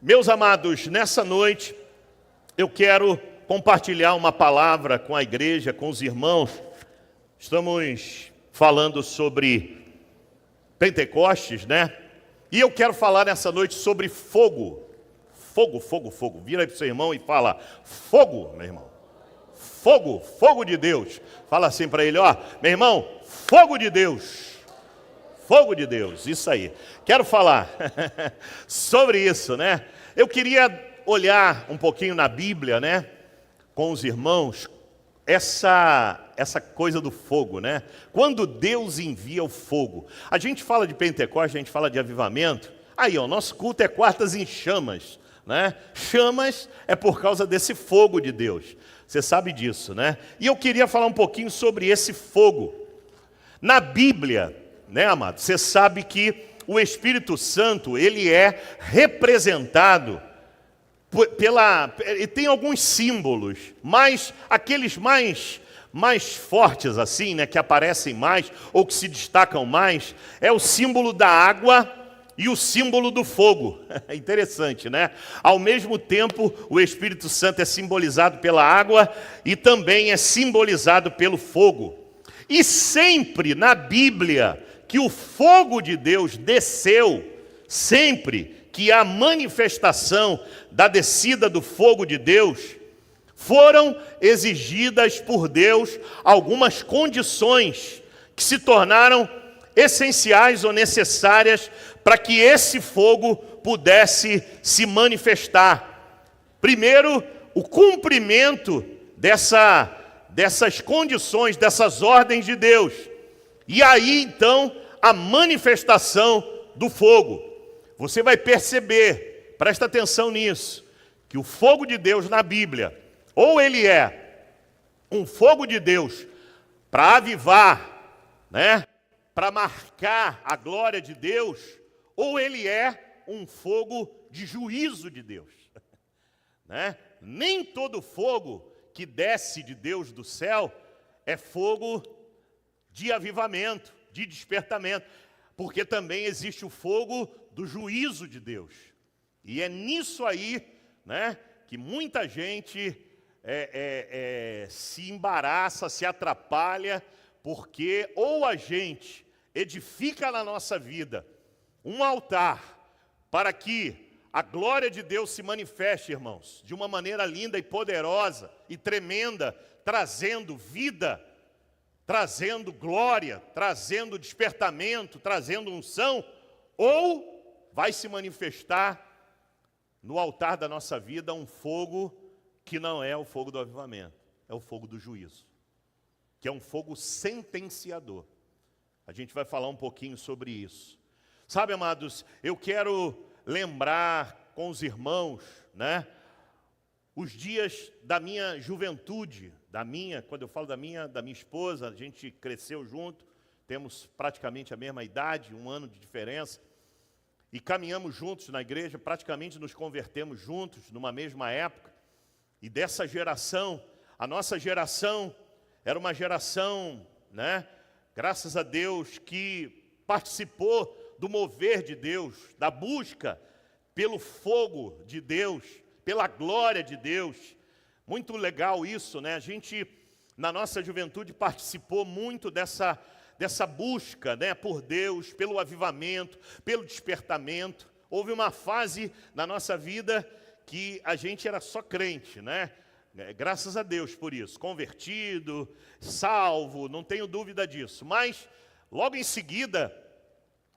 Meus amados, nessa noite eu quero compartilhar uma palavra com a igreja, com os irmãos. Estamos falando sobre Pentecostes, né? E eu quero falar nessa noite sobre fogo. Fogo, fogo, fogo. Vira aí para o seu irmão e fala: fogo, meu irmão. Fogo, fogo de Deus. Fala assim para ele: ó, meu irmão, fogo de Deus. Fogo de Deus, isso aí. Quero falar sobre isso, né? Eu queria olhar um pouquinho na Bíblia, né? Com os irmãos, essa coisa do fogo, né? Quando Deus envia o fogo. A gente fala de Pentecostes, a gente fala de avivamento. Aí, ó, nosso culto é quartas em chamas, né? Chamas é por causa desse fogo de Deus. Você sabe disso, né? E eu queria falar um pouquinho sobre esse fogo. Na Bíblia, né, amado? Você sabe que o Espírito Santo, ele é representado e tem alguns símbolos, mas aqueles mais fortes assim, né, que aparecem mais ou que se destacam mais, é o símbolo da água e o símbolo do fogo. É interessante, né? Ao mesmo tempo, o Espírito Santo é simbolizado pela água e também é simbolizado pelo fogo. E sempre na Bíblia que o fogo de Deus desceu, sempre que a manifestação da descida do fogo de Deus, foram exigidas por Deus algumas condições que se tornaram essenciais ou necessárias para que esse fogo pudesse se manifestar. Primeiro, o cumprimento dessas condições, dessas ordens de Deus. E aí, então, a manifestação do fogo. Você vai perceber, presta atenção nisso, que o fogo de Deus na Bíblia, ou ele é um fogo de Deus para avivar, né, para marcar a glória de Deus, ou ele é um fogo de juízo de Deus. Né? Nem todo fogo que desce de Deus do céu é fogo de avivamento, de despertamento, porque também existe o fogo do juízo de Deus. E é nisso aí, né, que muita gente se embaraça, se atrapalha, porque ou a gente edifica na nossa vida um altar para que a glória de Deus se manifeste, irmãos, de uma maneira linda e poderosa e tremenda, trazendo vida, trazendo glória, trazendo despertamento, trazendo unção, ou vai se manifestar no altar da nossa vida um fogo que não é o fogo do avivamento, é o fogo do juízo, que é um fogo sentenciador. A gente vai falar um pouquinho sobre isso. Sabe, amados, eu quero lembrar com os irmãos, né, os dias da minha juventude, quando eu falo da minha esposa, a gente cresceu junto, temos praticamente a mesma idade, 1 ano de diferença, e caminhamos juntos na igreja, praticamente nos convertemos juntos, numa mesma época, e dessa geração, a nossa geração era uma geração, né, graças a Deus, que participou do mover de Deus, da busca pelo fogo de Deus, pela glória de Deus. Muito legal isso, né? A gente, na nossa juventude, participou muito dessa busca, né, por Deus, pelo avivamento, pelo despertamento. Houve uma fase na nossa vida que a gente era só crente, né? Graças a Deus por isso, convertido, salvo, não tenho dúvida disso. Mas, logo em seguida,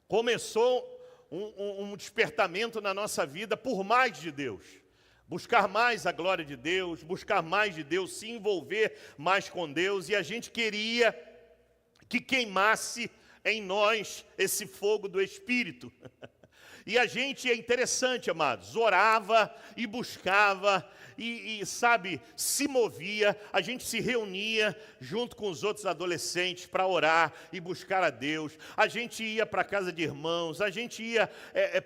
começou um despertamento na nossa vida por mais de Deus. Buscar mais a glória de Deus, buscar mais de Deus, se envolver mais com Deus. E a gente queria que queimasse em nós esse fogo do Espírito. E a gente, é interessante, amados, orava e buscava e sabe, se movia, a gente se reunia junto com os outros adolescentes para orar e buscar a Deus. A gente ia para a casa de irmãos, a gente ia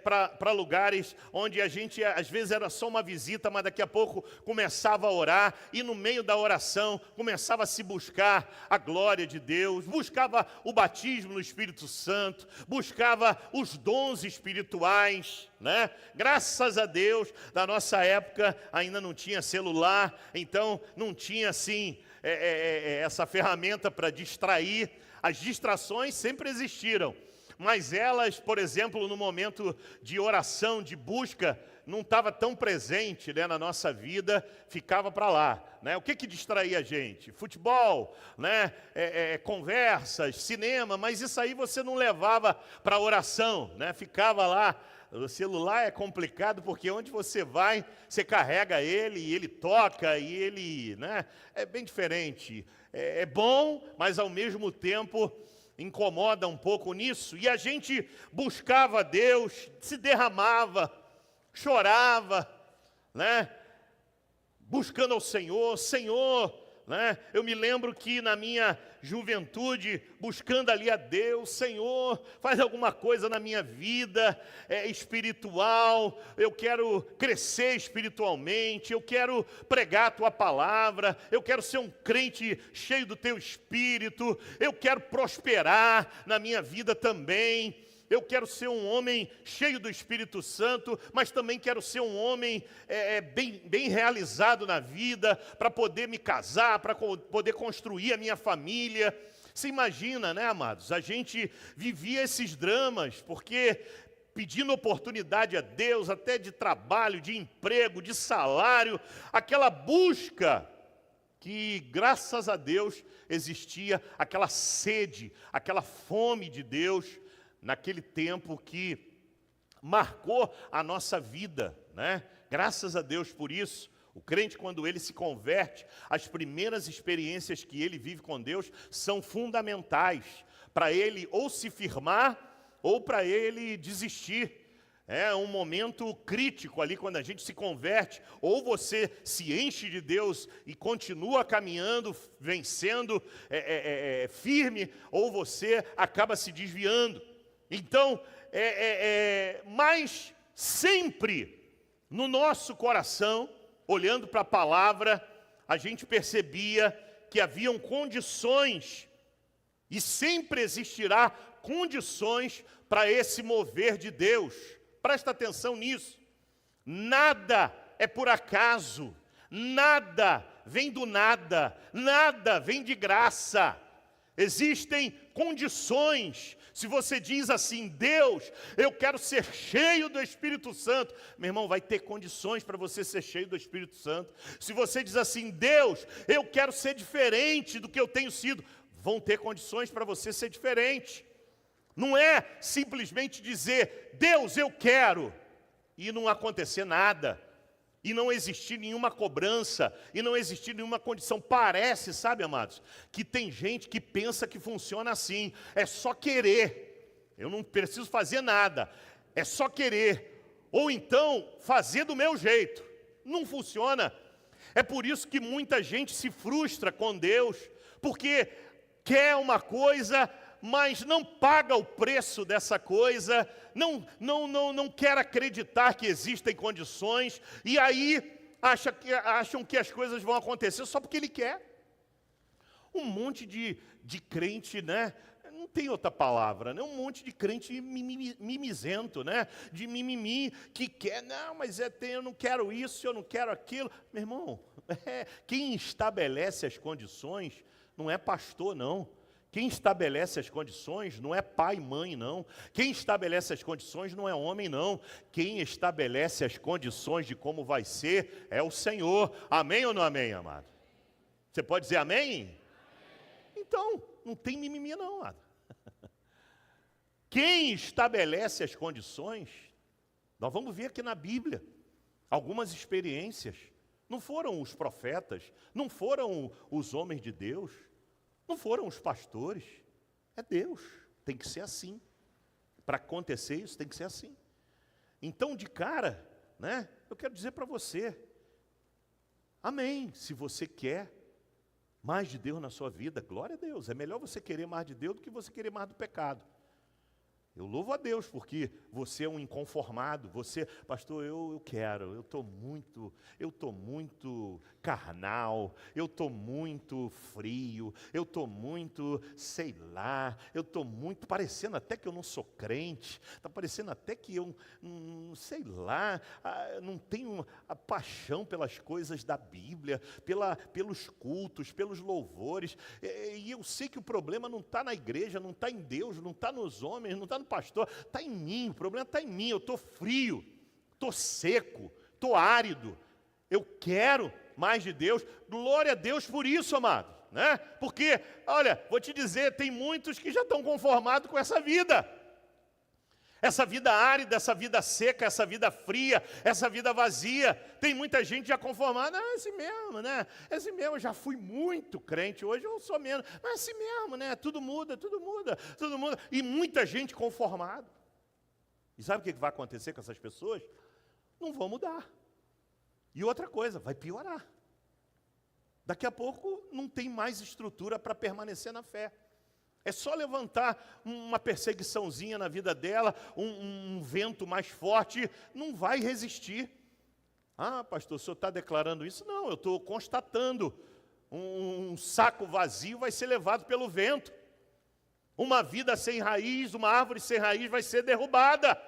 para lugares onde a gente, às vezes era só uma visita, mas daqui a pouco começava a orar, e no meio da oração começava a se buscar a glória de Deus, buscava o batismo no Espírito Santo, buscava os dons espirituais, pais, né? Graças a Deus, da nossa época ainda não tinha celular, então não tinha assim essa ferramenta para distrair. As distrações sempre existiram, mas elas, por exemplo, no momento de oração, de busca, não estava tão presente, né, na nossa vida, ficava para lá, né? O que distraía a gente? Futebol, né, conversas, cinema, mas isso aí você não levava para oração, né? Ficava lá. O celular é complicado porque onde você vai, você carrega ele e ele toca e ele, né, é bem diferente. É bom, mas ao mesmo tempo incomoda um pouco nisso. E a gente buscava Deus, se derramava, chorava, né? Buscando ao Senhor, né? Eu me lembro que na minha juventude, buscando ali a Deus, Senhor, faz alguma coisa na minha vida espiritual, eu quero crescer espiritualmente, eu quero pregar a Tua palavra, eu quero ser um crente cheio do Teu Espírito, eu quero prosperar na minha vida também. Eu quero ser um homem cheio do Espírito Santo, mas também quero ser um homem bem realizado na vida, para poder me casar, para poder construir a minha família. Você imagina, né, amados? A gente vivia esses dramas, porque pedindo oportunidade a Deus, até de trabalho, de emprego, de salário, aquela busca que, graças a Deus, existia aquela sede, aquela fome de Deus, naquele tempo que marcou a nossa vida, né? Graças a Deus por isso. O crente, quando ele se converte, as primeiras experiências que ele vive com Deus são fundamentais para ele ou se firmar ou para ele desistir. É um momento crítico ali quando a gente se converte, ou você se enche de Deus e continua caminhando, vencendo, firme, ou você acaba se desviando. Então, mas sempre no nosso coração, olhando para a palavra, a gente percebia que haviam condições, e sempre existirá condições para esse mover de Deus. Presta atenção nisso. Nada é por acaso, nada vem do nada, nada vem de graça. Existem condições. Se você diz assim, Deus, eu quero ser cheio do Espírito Santo, meu irmão, vai ter condições para você ser cheio do Espírito Santo. Se você diz assim, Deus, eu quero ser diferente do que eu tenho sido, vão ter condições para você ser diferente. Não é simplesmente dizer, Deus, eu quero, e não acontecer nada. E não existir nenhuma cobrança, e não existir nenhuma condição. Parece, sabe, amados, que tem gente que pensa que funciona assim. É só querer. Eu não preciso fazer nada. É só querer. Ou então, fazer do meu jeito. Não funciona. É por isso que muita gente se frustra com Deus, porque quer uma coisa, mas não paga o preço dessa coisa, não quer acreditar que existem condições, e aí acham que as coisas vão acontecer só porque ele quer. Um monte de crente, né? Não tem outra palavra, né? Um monte de crente mimizento, né? De mimimi, que quer, não, mas eu não quero isso, eu não quero aquilo. Meu irmão, quem estabelece as condições não é pastor, não. Quem estabelece as condições não é pai e mãe, não. Quem estabelece as condições não é homem, não. Quem estabelece as condições de como vai ser é o Senhor. Amém ou não amém, amado? Você pode dizer amém? Então, não tem mimimi não, amado. Quem estabelece as condições, nós vamos ver aqui na Bíblia, algumas experiências. Não foram os profetas, não foram os homens de Deus, não foram os pastores, é Deus. Tem que ser assim. Para acontecer isso, tem que ser assim. Então, de cara, né, eu quero dizer para você, amém, se você quer mais de Deus na sua vida, glória a Deus. É melhor você querer mais de Deus do que você querer mais do pecado. Eu louvo a Deus porque você é um inconformado, você, pastor, eu quero, eu estou muito carnal, eu estou muito frio, eu estou muito, sei lá, eu estou muito, parecendo até que eu não sou crente, está parecendo até que eu, sei lá, não tenho a paixão pelas coisas da Bíblia, pelos cultos, pelos louvores, e eu sei que o problema não está na igreja, não está em Deus, não está nos homens, não está no pastor, está em mim, o problema está em mim, eu estou frio, estou seco, estou árido, eu quero mais de Deus, glória a Deus por isso, amado, né? Porque, olha, vou te dizer, tem muitos que já estão conformados com essa vida árida, essa vida seca, essa vida fria, essa vida vazia. Tem muita gente já conformada, é assim mesmo, né? É assim mesmo, eu já fui muito crente, hoje eu sou menos. Mas é assim mesmo, né? Tudo muda, tudo muda, tudo muda. E muita gente conformada. E sabe o que vai acontecer com essas pessoas? Não vão mudar. E outra coisa, vai piorar. Daqui a pouco não tem mais estrutura para permanecer na fé. É só levantar uma perseguiçãozinha na vida dela, um vento mais forte, não vai resistir. Ah, pastor, o senhor está declarando isso? Não, eu estou constatando. Um saco vazio vai ser levado pelo vento. Uma vida sem raiz, uma árvore sem raiz vai ser derrubada.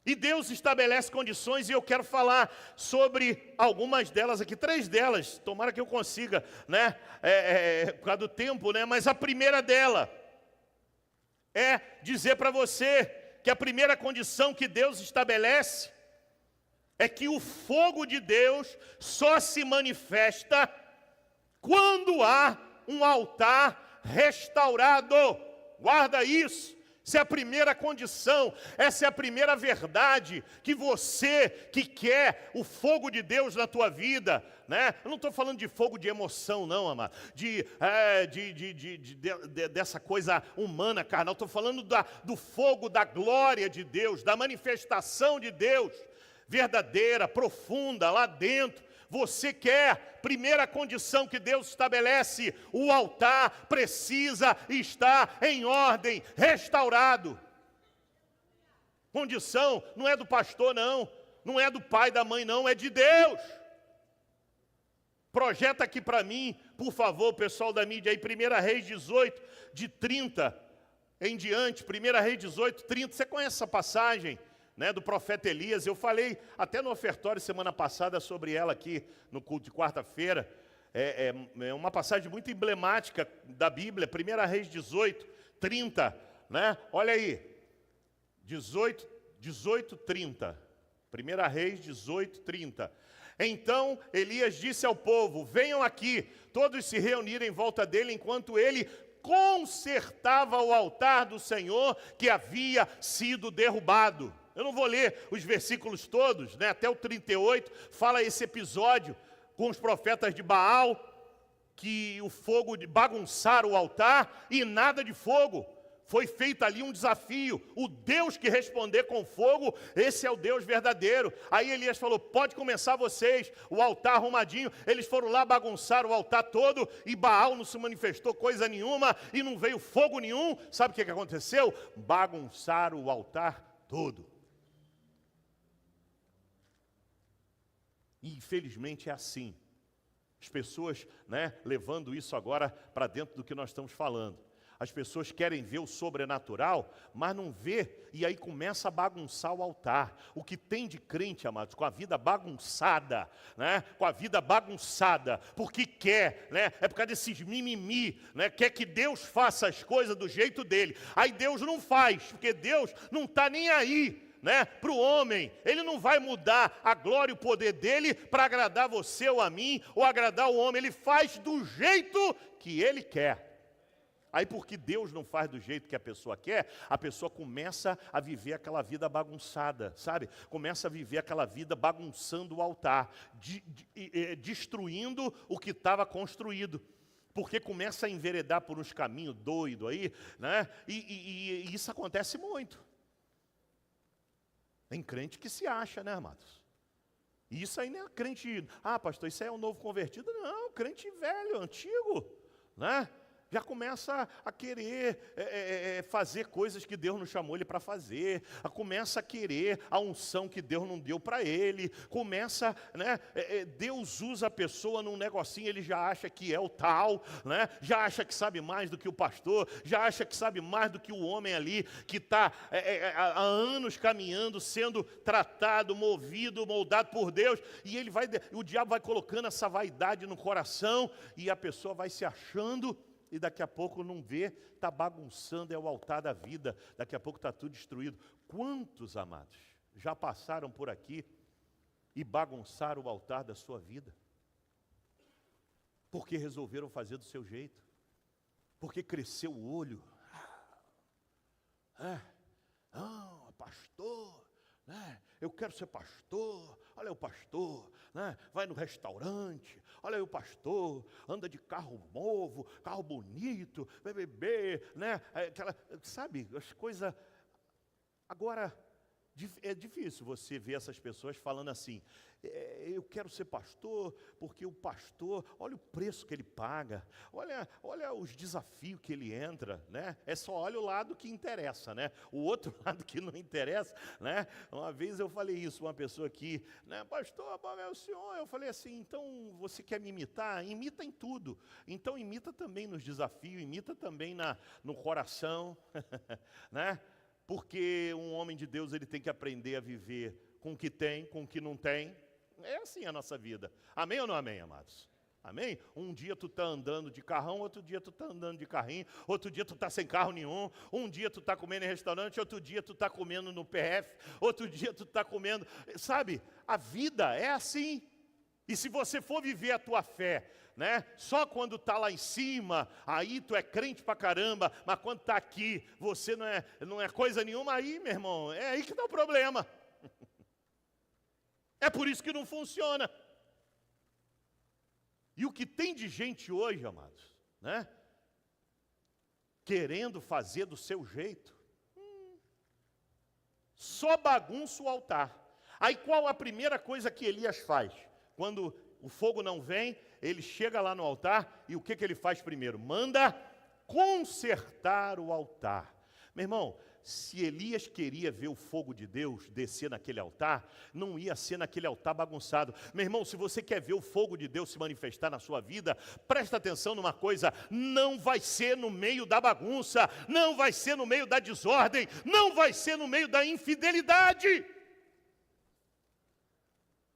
E Deus estabelece condições, e eu quero falar sobre algumas delas aqui, 3 delas, tomara que eu consiga, né, por causa do tempo, né, mas a primeira dela é dizer para você que a primeira condição que Deus estabelece é que o fogo de Deus só se manifesta quando há um altar restaurado. Guarda isso. Essa é a primeira condição, essa é a primeira verdade, que você que quer o fogo de Deus na tua vida, né? Eu não estou falando de fogo de emoção não, amado, dessa coisa humana, carnal, estou falando do fogo da glória de Deus, da manifestação de Deus, verdadeira, profunda, lá dentro. Você quer, primeira condição que Deus estabelece, o altar precisa estar em ordem, restaurado. Condição não é do pastor não, não é do pai, da mãe não, é de Deus. Projeta aqui para mim, por favor, pessoal da mídia aí, 1 Reis 18, de 30 em diante, 1 Reis 18, 30, você conhece essa passagem? Né, do profeta Elias, eu falei até no ofertório semana passada sobre ela aqui no culto de quarta-feira, é uma passagem muito emblemática da Bíblia, 1 Reis 18, 30, né, olha aí, 18, 30, 1 Reis 18, 30, então Elias disse ao povo, venham aqui, todos se reuniram em volta dele, enquanto ele consertava o altar do Senhor que havia sido derrubado. Eu não vou ler os versículos todos, né? Até o 38, fala esse episódio com os profetas de Baal, que o fogo bagunçaram o altar e nada de fogo. Foi feito ali um desafio, o Deus que responder com fogo, esse é o Deus verdadeiro. Aí Elias falou, pode começar vocês, o altar arrumadinho. Eles foram lá, bagunçaram o altar todo, e Baal não se manifestou coisa nenhuma, e não veio fogo nenhum. Sabe o que aconteceu? Bagunçaram o altar todo. E infelizmente é assim. As pessoas, né, levando isso agora para dentro do que nós estamos falando. As pessoas querem ver o sobrenatural, mas não vê, e aí começa a bagunçar o altar. O que tem de crente, amados, com a vida bagunçada, né? Com a vida bagunçada, porque quer, né? É por causa desses mimimi, né? Quer que Deus faça as coisas do jeito dele. Aí Deus não faz, porque Deus não está nem aí, né, para o homem. Ele não vai mudar a glória e o poder dele para agradar você ou a mim, ou agradar o homem. Ele faz do jeito que ele quer. Aí porque Deus não faz do jeito que a pessoa quer, a pessoa começa a viver aquela vida bagunçada, sabe? Começa a viver aquela vida bagunçando o altar, destruindo o que estava construído. Porque começa a enveredar por uns caminhos doidos aí, né? E isso acontece muito. Tem crente que se acha, né, amados? E isso aí não é crente, pastor, isso aí é um novo convertido. Não, crente velho, antigo, né? Já começa a querer fazer coisas que Deus não chamou ele para fazer, começa a querer a unção que Deus não deu para ele, começa, né, Deus usa a pessoa num negocinho, ele já acha que é o tal, né, já acha que sabe mais do que o pastor, já acha que sabe mais do que o homem ali, que está há anos caminhando, sendo tratado, movido, moldado por Deus, e o diabo vai colocando essa vaidade no coração, e a pessoa vai se achando, e daqui a pouco não vê, está bagunçando, é o altar da vida, daqui a pouco está tudo destruído. Quantos, amados, já passaram por aqui e bagunçaram o altar da sua vida? Porque resolveram fazer do seu jeito, porque cresceu o olho. Pastor, né? Eu quero ser pastor, olha o pastor, né? Vai no restaurante, olha aí o pastor, anda de carro novo, carro bonito, vai beber, né? Sabe, as coisas. Agora, é difícil você ver essas pessoas falando assim, eu quero ser pastor, porque o pastor, olha o preço que ele paga, olha os desafios que ele entra, né? Só olha o lado que interessa, né? O outro lado que não interessa, né? Uma vez eu falei isso, uma pessoa aqui, né? Pastor, é o senhor, eu falei assim, então você quer me imitar? Imita em tudo, então imita também nos desafios, imita também no coração, né? Porque um homem de Deus, ele tem que aprender a viver com o que tem, com o que não tem. É assim a nossa vida. Amém ou não amém, amados? Amém? Um dia tu está andando de carrão, outro dia tu está andando de carrinho, outro dia tu está sem carro nenhum, um dia tu está comendo em restaurante, outro dia tu está comendo no PF, outro dia tu está comendo... Sabe, a vida é assim. E se você for viver a tua fé, né, só quando está lá em cima, aí tu é crente pra caramba, mas quando está aqui, você não é coisa nenhuma, aí, meu irmão, é aí que está o problema. É por isso que não funciona. E o que tem de gente hoje, amados, né, querendo fazer do seu jeito, só bagunça o altar. Aí qual a primeira coisa que Elias faz? Quando o fogo não vem, ele chega lá no altar e o que ele faz primeiro? Manda consertar o altar. Meu irmão, se Elias queria ver o fogo de Deus descer naquele altar, não ia ser naquele altar bagunçado. Meu irmão, se você quer ver o fogo de Deus se manifestar na sua vida, presta atenção numa coisa, não vai ser no meio da bagunça, não vai ser no meio da desordem, não vai ser no meio da infidelidade.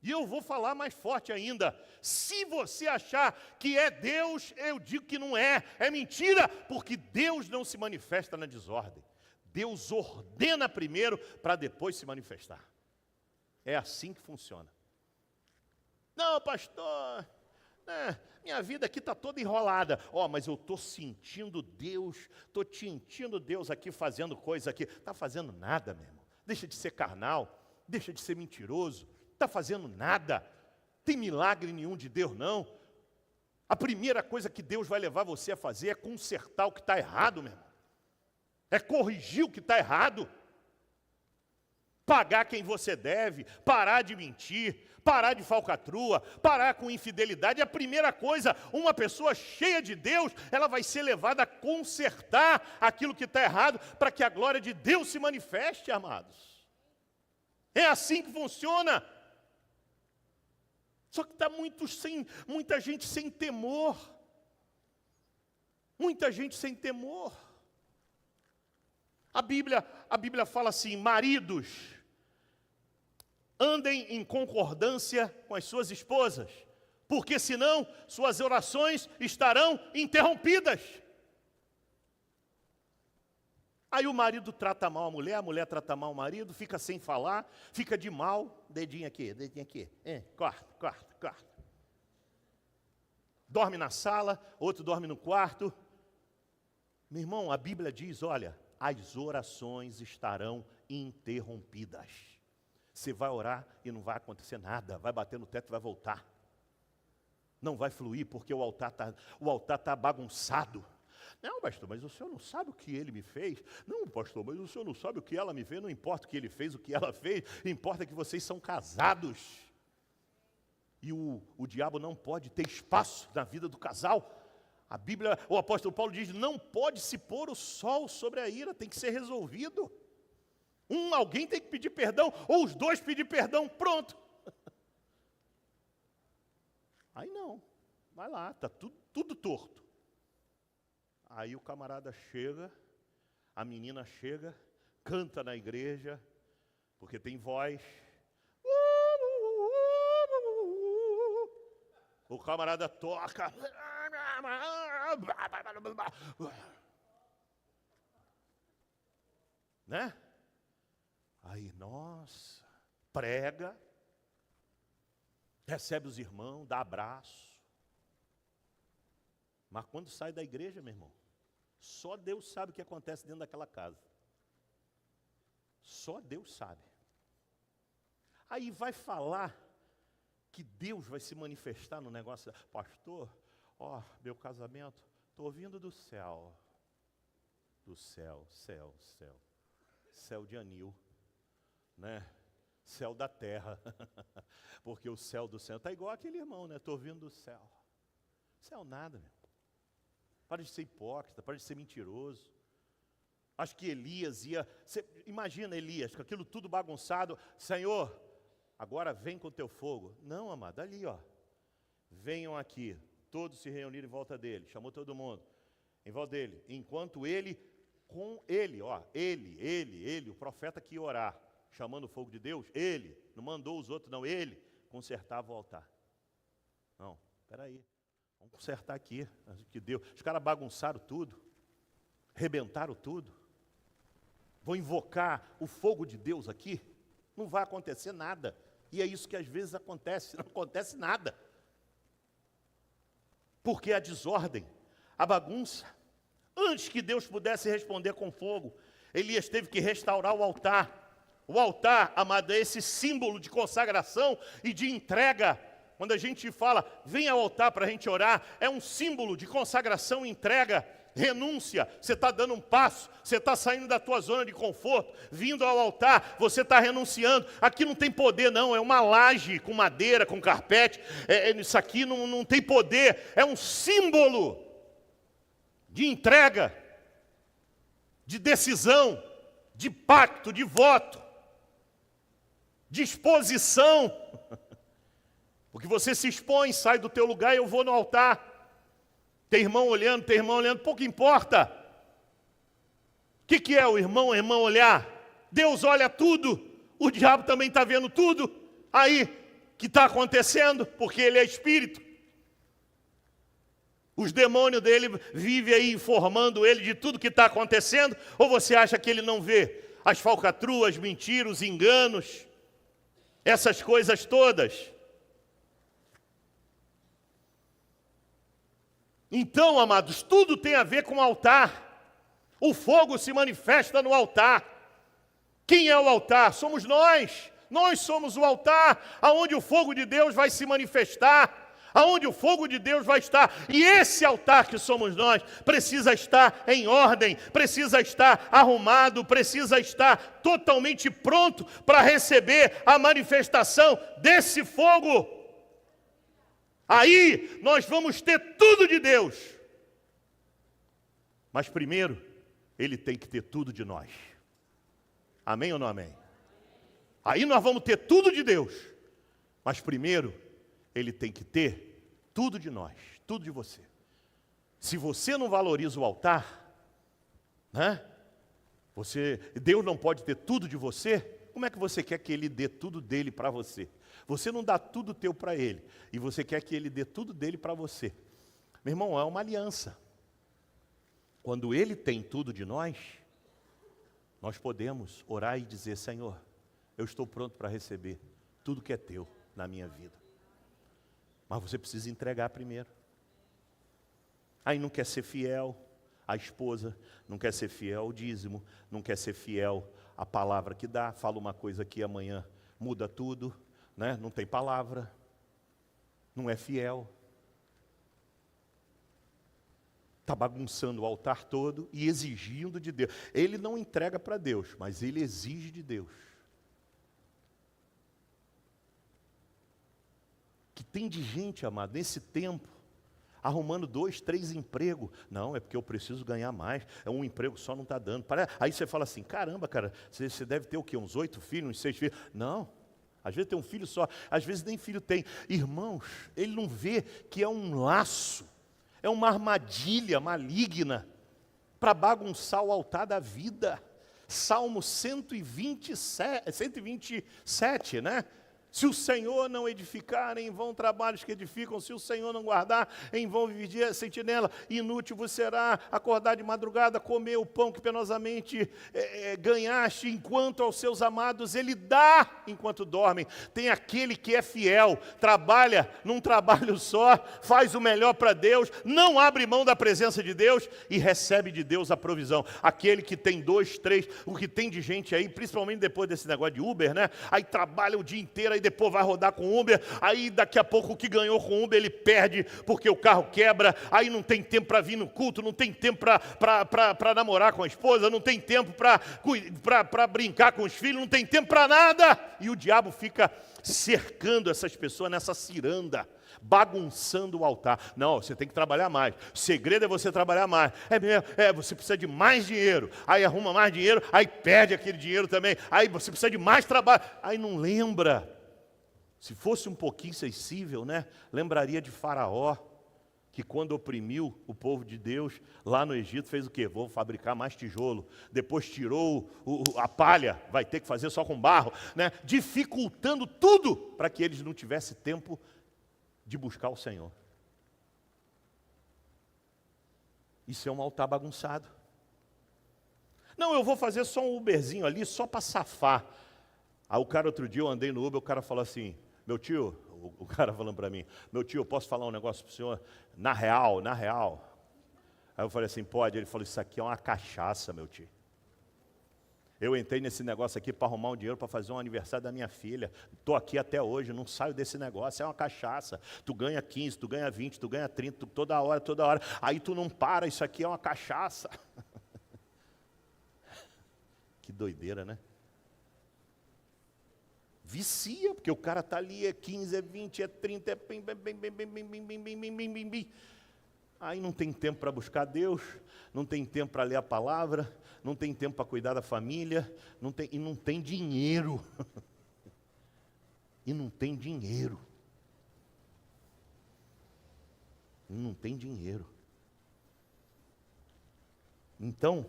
E eu vou falar mais forte ainda, se você achar que é Deus, eu digo que não é mentira, porque Deus não se manifesta na desordem. Deus ordena primeiro para depois se manifestar. É assim que funciona. Não, pastor, minha vida aqui está toda enrolada. Mas eu estou sentindo Deus aqui fazendo coisa aqui. Está fazendo nada, meu irmão. Deixa de ser carnal, deixa de ser mentiroso. Está fazendo nada, tem milagre nenhum de Deus não. A primeira coisa que Deus vai levar você a fazer é consertar o que está errado, meu irmão. É corrigir o que está errado. Pagar quem você deve, parar de mentir, parar de falcatrua, parar com infidelidade. É a primeira coisa, uma pessoa cheia de Deus, ela vai ser levada a consertar aquilo que está errado, para que a glória de Deus se manifeste, amados. É assim que funciona. Só que está muita gente sem temor. Muita gente sem temor. A Bíblia fala assim, maridos, andem em concordância com as suas esposas, porque senão suas orações estarão interrompidas. Aí o marido trata mal a mulher trata mal o marido, fica sem falar, fica de mal, dedinho aqui, corta. Dorme na sala, outro dorme no quarto. Meu irmão, a Bíblia diz, olha, as orações estarão interrompidas. Você vai orar e não vai acontecer nada, vai bater no teto e vai voltar. Não vai fluir porque o altar está bagunçado. Não, pastor, mas o senhor não sabe o que ele me fez? Não, pastor, mas o senhor não sabe o que ela me fez? Não importa o que ele fez, o que ela fez, importa que vocês são casados. E o diabo não pode ter espaço na vida do casal. A Bíblia, o apóstolo Paulo diz, não pode se pôr o sol sobre a ira, tem que ser resolvido. Alguém tem que pedir perdão, ou os dois pedir perdão, pronto. Aí não, vai lá, está tudo torto. Aí o camarada chega, a menina chega, canta na igreja, porque tem voz. O camarada toca. Né? Aí, nossa, prega, recebe os irmãos, dá abraço. Mas quando sai da igreja, meu irmão, só Deus sabe o que acontece dentro daquela casa. Só Deus sabe. Aí vai falar que Deus vai se manifestar no negócio. Pastor, meu casamento, estou vindo do céu. Do céu. Céu de anil, né? Céu da terra. Porque o céu do céu está igual aquele irmão, né? Estou vindo do céu. Céu nada, meu. Para de ser hipócrita, para de ser mentiroso. Acho que Elias ia... imagina Elias, com aquilo tudo bagunçado. Senhor, agora vem com o teu fogo. Não, amado, ali, venham aqui. Todos se reuniram em volta dele. Chamou todo mundo em volta dele. Enquanto ele, com ele, ele, o profeta que ia orar, chamando o fogo de Deus, ele, não mandou os outros, não, ele consertava o altar. Não, espera aí. Vamos consertar aqui, que Deus. Os caras bagunçaram tudo, rebentaram tudo. Vão invocar o fogo de Deus aqui, não vai acontecer nada. E é isso que às vezes acontece, não acontece nada. Porque a desordem, a bagunça, antes que Deus pudesse responder com fogo, Elias teve que restaurar o altar. O altar, amado, é esse símbolo de consagração e de entrega. Quando a gente fala, vem ao altar para a gente orar, é um símbolo de consagração e entrega, renúncia. Você está dando um passo, você está saindo da tua zona de conforto, vindo ao altar, você está renunciando. Aqui não tem poder não, é uma laje com madeira, com carpete, isso aqui não tem poder, é um símbolo de entrega, de decisão, de pacto, de voto, de exposição. Porque você se expõe, sai do teu lugar e eu vou no altar. Tem irmão olhando, pouco importa. O que é o irmão, a irmã olhar? Deus olha tudo, o diabo também está vendo tudo. Aí, que está acontecendo? Porque ele é espírito. Os demônios dele vivem aí informando ele de tudo que está acontecendo. Ou você acha que ele não vê as falcatruas, mentiras, os enganos, essas coisas todas? Então, amados, tudo tem a ver com o altar. O fogo se manifesta no altar. Quem é o altar? Somos nós. Nós somos o altar, aonde o fogo de Deus vai se manifestar, aonde o fogo de Deus vai estar. E esse altar que somos nós precisa estar em ordem, precisa estar arrumado, precisa estar totalmente pronto para receber a manifestação desse fogo. Aí nós vamos ter tudo de Deus. Mas primeiro, Ele tem que ter tudo de nós. Amém ou não amém? Aí nós vamos ter tudo de Deus. Mas primeiro, Ele tem que ter tudo de nós, tudo de você. Se você não valoriza o altar, né? Deus não pode ter tudo de você. Como é que você quer que Ele dê tudo dele para você? Você não dá tudo teu para Ele, e você quer que Ele dê tudo dele para você. Meu irmão, é uma aliança. Quando Ele tem tudo de nós podemos orar e dizer, Senhor, eu estou pronto para receber tudo que é teu na minha vida. Mas você precisa entregar primeiro. Aí não quer ser fiel à esposa, não quer ser fiel ao dízimo, não quer ser fiel à palavra que dá, fala uma coisa aqui, amanhã muda tudo. Né? Não tem palavra, não é fiel, está bagunçando o altar todo e exigindo de Deus. Ele não entrega para Deus, mas ele exige de Deus. Que tem de gente, amado, nesse tempo, arrumando 2, 3 empregos. Não, é porque eu preciso ganhar mais. Um emprego só não está dando. Aí você fala assim, caramba, cara, você deve ter o quê? Uns 8 filhos, uns 6 filhos? Não, às vezes tem um filho só, às vezes nem filho tem. Irmãos, ele não vê que é um laço, é uma armadilha maligna para bagunçar o altar da vida. Salmo 127, né? Se o Senhor não edificar, em vão trabalhos que edificam. Se o Senhor não guardar, em vão vigia a sentinela. Inútil vos será acordar de madrugada, comer o pão que penosamente ganhaste, enquanto aos seus amados Ele dá enquanto dormem. Tem aquele que é fiel, trabalha num trabalho só, faz o melhor para Deus, não abre mão da presença de Deus e recebe de Deus a provisão. Aquele que tem 2, 3, o que tem de gente aí, principalmente depois desse negócio de Uber, né? Aí trabalha o dia inteiro, aí depois vai rodar com Uber, aí daqui a pouco o que ganhou com Uber ele perde porque o carro quebra, aí não tem tempo para vir no culto, não tem tempo para namorar com a esposa, não tem tempo para brincar com os filhos, não tem tempo para nada, e o diabo fica cercando essas pessoas nessa ciranda, bagunçando o altar. Não, você tem que trabalhar mais. O segredo é você trabalhar mais. Você precisa de mais dinheiro. Aí arruma mais dinheiro, aí perde aquele dinheiro também. Aí você precisa de mais trabalho. Aí não lembra. Se fosse um pouquinho sensível, né? Lembraria de Faraó, que quando oprimiu o povo de Deus lá no Egito, fez o quê? Vou fabricar mais tijolo. Depois tirou a palha, vai ter que fazer só com barro, né? Dificultando tudo para que eles não tivessem tempo de buscar o Senhor. Isso é um altar bagunçado. Não, eu vou fazer só um Uberzinho ali, só para safar. Aí o cara, outro dia eu andei no Uber, o cara falou assim, meu tio, o cara falando para mim, meu tio, eu posso falar um negócio para o senhor? Na real. Aí eu falei assim, pode? Ele falou, isso aqui é uma cachaça, meu tio. Eu entrei nesse negócio aqui para arrumar um dinheiro para fazer um aniversário da minha filha. Estou aqui até hoje, não saio desse negócio, é uma cachaça. Tu ganha 15, tu ganha 20, tu ganha 30, toda hora. Aí tu não para, isso aqui é uma cachaça. Que doideira, né? Vicia, porque o cara está ali, é 15, é 20, é 30, é bem. Aí não tem tempo para buscar Deus, não tem tempo para ler a palavra, não tem tempo para cuidar da família, e não tem dinheiro. E não tem dinheiro. Então,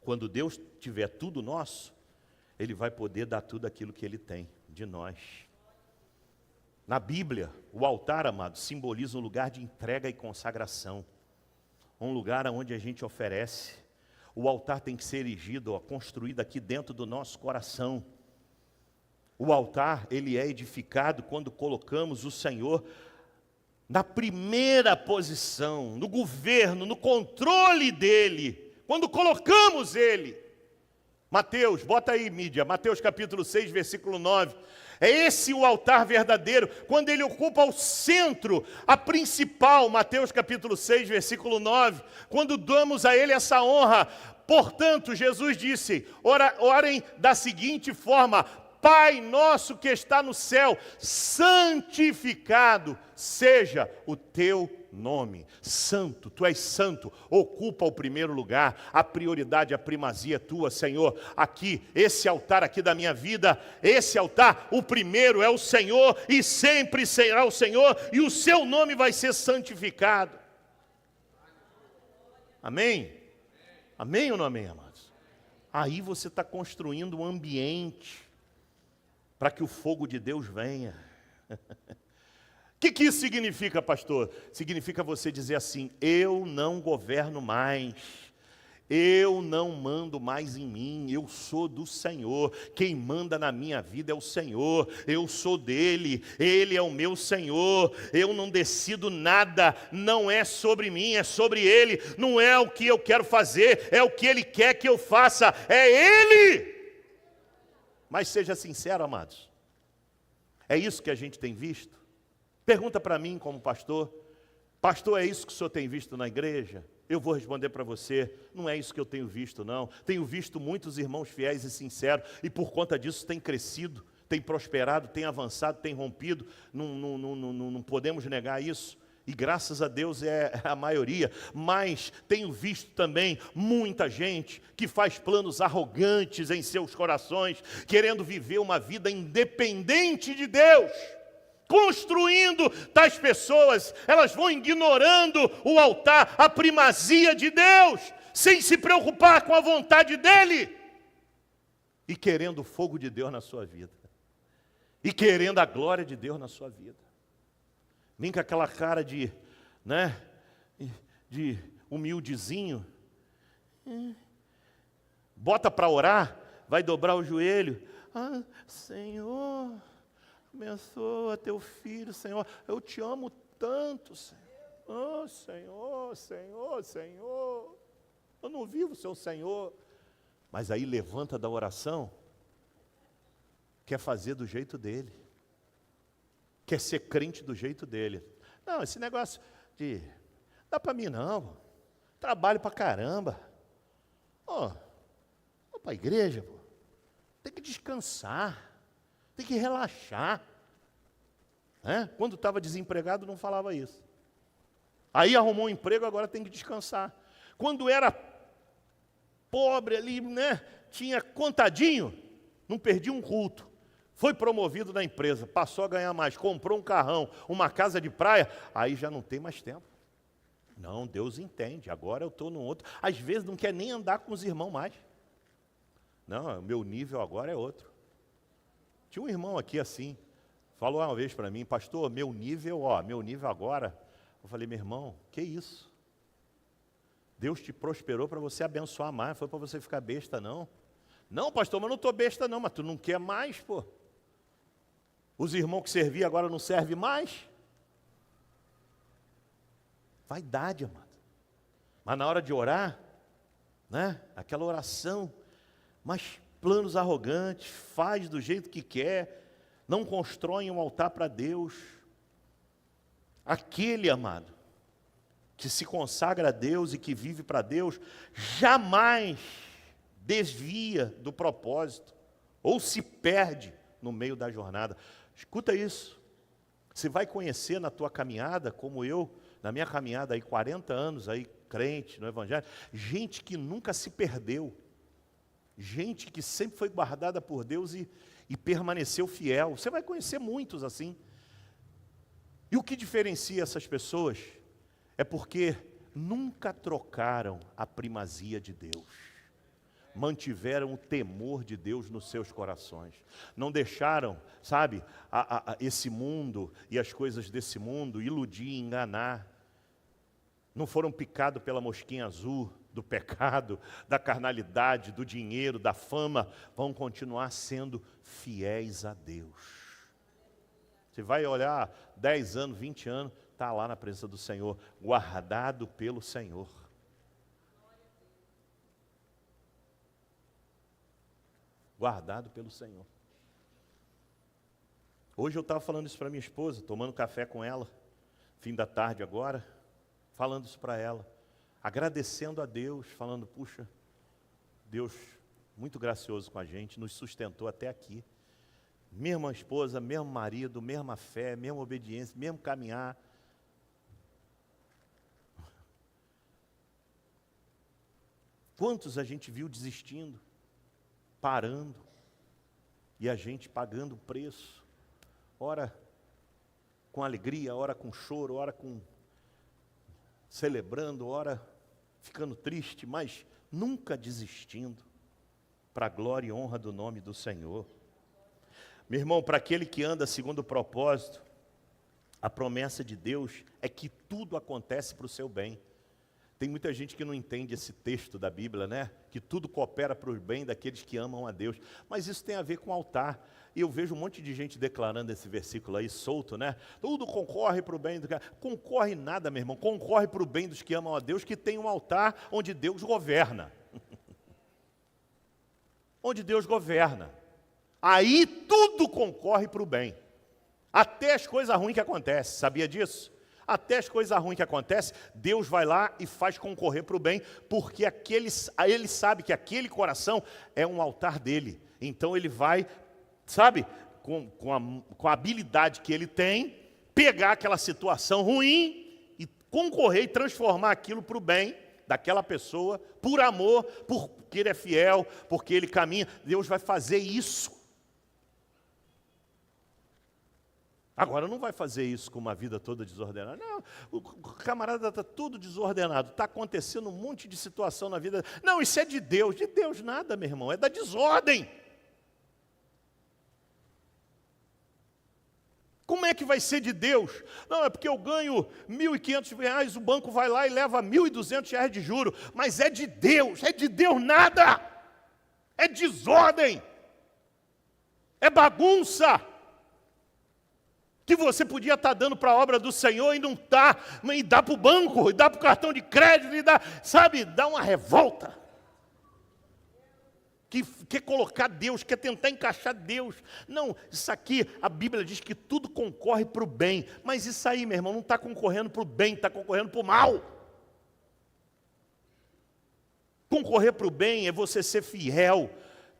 quando Deus tiver tudo nosso, Ele vai poder dar tudo aquilo que Ele tem de nós. Na Bíblia, o altar, amado, simboliza um lugar de entrega e consagração. Um lugar onde a gente oferece. O altar tem que ser erigido, construído aqui dentro do nosso coração. O altar, ele é edificado quando colocamos o Senhor na primeira posição, no governo, no controle dele. Quando colocamos Ele. Mateus, bota aí mídia, Mateus capítulo 6, versículo 9. É esse o altar verdadeiro, quando ele ocupa o centro, a principal, Mateus capítulo 6, versículo 9. Quando damos a ele essa honra, portanto, Jesus disse, orem da seguinte forma, Pai nosso que está no céu, santificado seja o teu nome. Santo, tu és santo, ocupa o primeiro lugar, a prioridade, a primazia é tua, Senhor. Aqui, esse altar aqui da minha vida, esse altar, o primeiro é o Senhor e sempre será o Senhor e o seu nome vai ser santificado. Amém? Amém ou não amém, amados? Aí você está construindo um ambiente para que o fogo de Deus venha. O que isso significa, pastor? Significa você dizer assim, eu não governo mais, eu não mando mais em mim, eu sou do Senhor, quem manda na minha vida é o Senhor, eu sou dele, ele é o meu Senhor, eu não decido nada, não é sobre mim, é sobre ele, não é o que eu quero fazer, é o que ele quer que eu faça, é ele! Mas seja sincero, amados, é isso que a gente tem visto? Pergunta para mim como pastor, é isso que o senhor tem visto na igreja? Eu vou responder para você, não é isso que eu tenho visto não, tenho visto muitos irmãos fiéis e sinceros, e por conta disso tem crescido, tem prosperado, tem avançado, tem rompido, não podemos negar isso, e graças a Deus é a maioria, mas tenho visto também muita gente que faz planos arrogantes em seus corações, querendo viver uma vida independente de Deus. Construindo tais pessoas, elas vão ignorando o altar, a primazia de Deus, sem se preocupar com a vontade dEle, e querendo o fogo de Deus na sua vida, e querendo a glória de Deus na sua vida. Nem com aquela cara de humildezinho, bota para orar, vai dobrar o joelho, Senhor, abençoa teu filho, Senhor, eu te amo tanto, Senhor, Senhor, Senhor, Senhor, eu não vivo seu Senhor, mas aí levanta da oração, quer fazer do jeito dele, quer ser crente do jeito dele. Não, esse negócio de, dá para mim não, trabalho para caramba, vou para a igreja, tem que descansar, tem que relaxar. Quando estava desempregado não falava isso. Aí arrumou um emprego, agora tem que descansar. Quando era pobre ali, tinha contadinho, não perdia um culto. Foi promovido na empresa, passou a ganhar mais, comprou um carrão, uma casa de praia, aí já não tem mais tempo. Não, Deus entende, agora eu estou num outro. Às vezes não quer nem andar com os irmãos mais. Não, o meu nível agora é outro. Tinha um irmão aqui assim, falou uma vez para mim, pastor, meu nível agora. Eu falei, meu irmão, que isso? Deus te prosperou para você abençoar mais, não foi para você ficar besta não. Não, pastor, mas não estou besta não, mas tu não quer mais, pô. Os irmãos que serviam agora não servem mais? Vaidade, amado. Mas na hora de orar, aquela oração, mas planos arrogantes, faz do jeito que quer, não constrói um altar para Deus. Aquele, amado, que se consagra a Deus e que vive para Deus, jamais desvia do propósito, ou se perde no meio da jornada. Escuta isso, você vai conhecer na tua caminhada, como eu, na minha caminhada aí, 40 anos aí, crente no Evangelho, gente que nunca se perdeu, gente que sempre foi guardada por Deus e permaneceu fiel. Você vai conhecer muitos assim. E o que diferencia essas pessoas é porque nunca trocaram a primazia de Deus. Mantiveram o temor de Deus nos seus corações. Não deixaram, sabe, esse mundo e as coisas desse mundo iludir, enganar. Não foram picados pela mosquinha azul do pecado, da carnalidade, do dinheiro, da fama. Vão continuar sendo fiéis a Deus. Você vai olhar 10 anos, 20 anos, está lá na presença do Senhor, guardado pelo Senhor. Guardado pelo Senhor. Hoje eu estava falando isso para minha esposa, tomando café com ela, fim da tarde agora, falando isso para ela, agradecendo a Deus, falando, puxa, Deus muito gracioso com a gente, nos sustentou até aqui. Mesma esposa, mesmo marido, mesma fé, mesma obediência, mesmo caminhar. Quantos a gente viu desistindo, parando, e a gente pagando o preço, ora com alegria, ora com choro, ora com celebrando, ora ficando triste, mas nunca desistindo, para a glória e honra do nome do Senhor. Meu irmão, para aquele que anda segundo o propósito, a promessa de Deus é que tudo acontece para o seu bem. Tem muita gente que não entende esse texto da Bíblia, que tudo coopera para o bem daqueles que amam a Deus. Mas isso tem a ver com altar. E eu vejo um monte de gente declarando esse versículo aí, solto, Tudo concorre para o bem do cara. Concorre nada, meu irmão. Concorre para o bem dos que amam a Deus, que tem um altar onde Deus governa. Onde Deus governa. Aí tudo concorre para o bem. Até as coisas ruins que acontecem. Sabia disso? Até as coisas ruins que acontecem, Deus vai lá e faz concorrer para o bem, porque ele sabe que aquele coração é um altar dele. Então ele vai, sabe, com a habilidade que ele tem, pegar aquela situação ruim concorrer e transformar aquilo para o bem daquela pessoa, por amor, porque ele é fiel, porque ele caminha. Deus vai fazer isso. Agora, não vai fazer isso com uma vida toda desordenada. Não, o camarada está tudo desordenado. Está acontecendo um monte de situação na vida. Não, isso é de Deus. De Deus nada, meu irmão. É da desordem. Como é que vai ser de Deus? Não, é porque eu ganho R$1.500, o banco vai lá e leva R$1.200 de juro. Mas é de Deus nada. É desordem. É bagunça. Que você podia estar dando para a obra do Senhor e não está, e dá para o banco, e dá para o cartão de crédito, e dá, sabe, dá uma revolta. Que quer colocar Deus, quer tentar encaixar Deus. Não, isso aqui, a Bíblia diz que tudo concorre para o bem. Mas isso aí, meu irmão, não está concorrendo para o bem, está concorrendo para o mal. Concorrer para o bem é você ser fiel,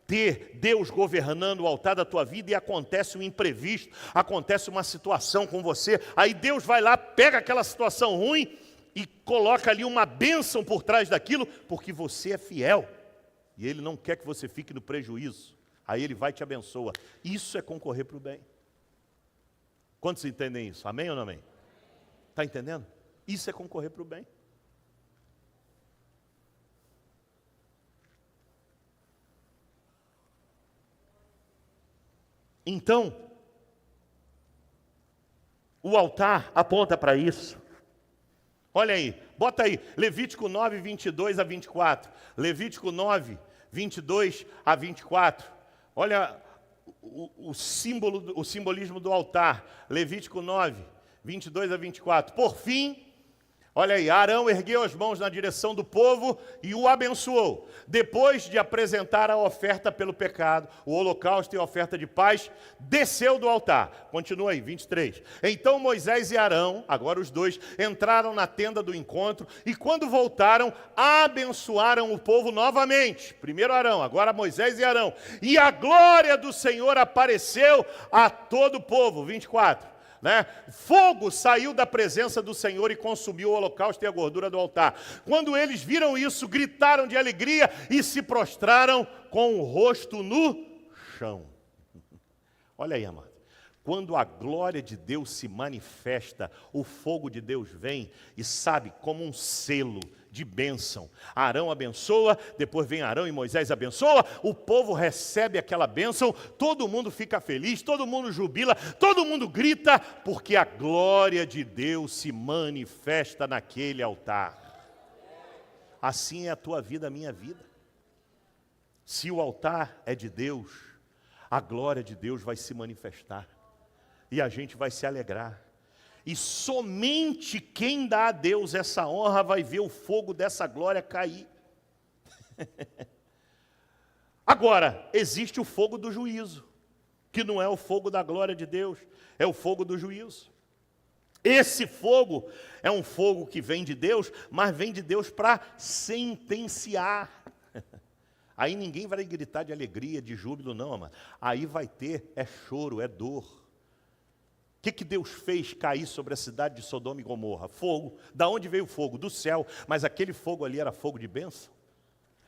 ter Deus governando o altar da tua vida e acontece um imprevisto, acontece uma situação com você, aí Deus vai lá, pega aquela situação ruim e coloca ali uma bênção por trás daquilo, porque você é fiel. E Ele não quer que você fique no prejuízo. Aí Ele vai e te abençoa. Isso é concorrer para o bem. Quantos entendem isso? Amém ou não amém? Está entendendo? Isso é concorrer para o bem. Então, o altar aponta para isso. Olha aí, bota aí, Levítico 9, 22 a 24. Levítico 9, 22 a 24. Olha o simbolismo do altar. Levítico 9, 22 a 24. Por fim, olha aí, Arão ergueu as mãos na direção do povo e o abençoou. Depois de apresentar a oferta pelo pecado, o holocausto e a oferta de paz, desceu do altar. Continua aí, 23. Então Moisés e Arão, agora os dois, entraram na tenda do encontro e quando voltaram, abençoaram o povo novamente. Primeiro Arão, agora Moisés e Arão. E a glória do Senhor apareceu a todo o povo. 24. Né? Fogo saiu da presença do Senhor e consumiu o holocausto e a gordura do altar. Quando eles viram isso, gritaram de alegria e se prostraram com o rosto no chão. Olha aí, amado. Quando a glória de Deus se manifesta, o fogo de Deus vem e sabe, como um selo de bênção. Arão abençoa, depois vem Arão e Moisés abençoa, o povo recebe aquela bênção, todo mundo fica feliz, todo mundo jubila, todo mundo grita, porque a glória de Deus se manifesta naquele altar. Assim é a tua vida, a minha vida. Se o altar é de Deus, a glória de Deus vai se manifestar. E a gente vai se alegrar. E somente quem dá a Deus essa honra vai ver o fogo dessa glória cair. Agora, existe o fogo do juízo, que não é o fogo da glória de Deus, é o fogo do juízo. Esse fogo é um fogo que vem de Deus, mas vem de Deus para sentenciar. Aí ninguém vai gritar de alegria, de júbilo, não, amado. Aí vai ter, é choro, é dor. O que Deus fez cair sobre a cidade de Sodoma e Gomorra? Fogo. Da onde veio o fogo? Do céu. Mas aquele fogo ali era fogo de bênção?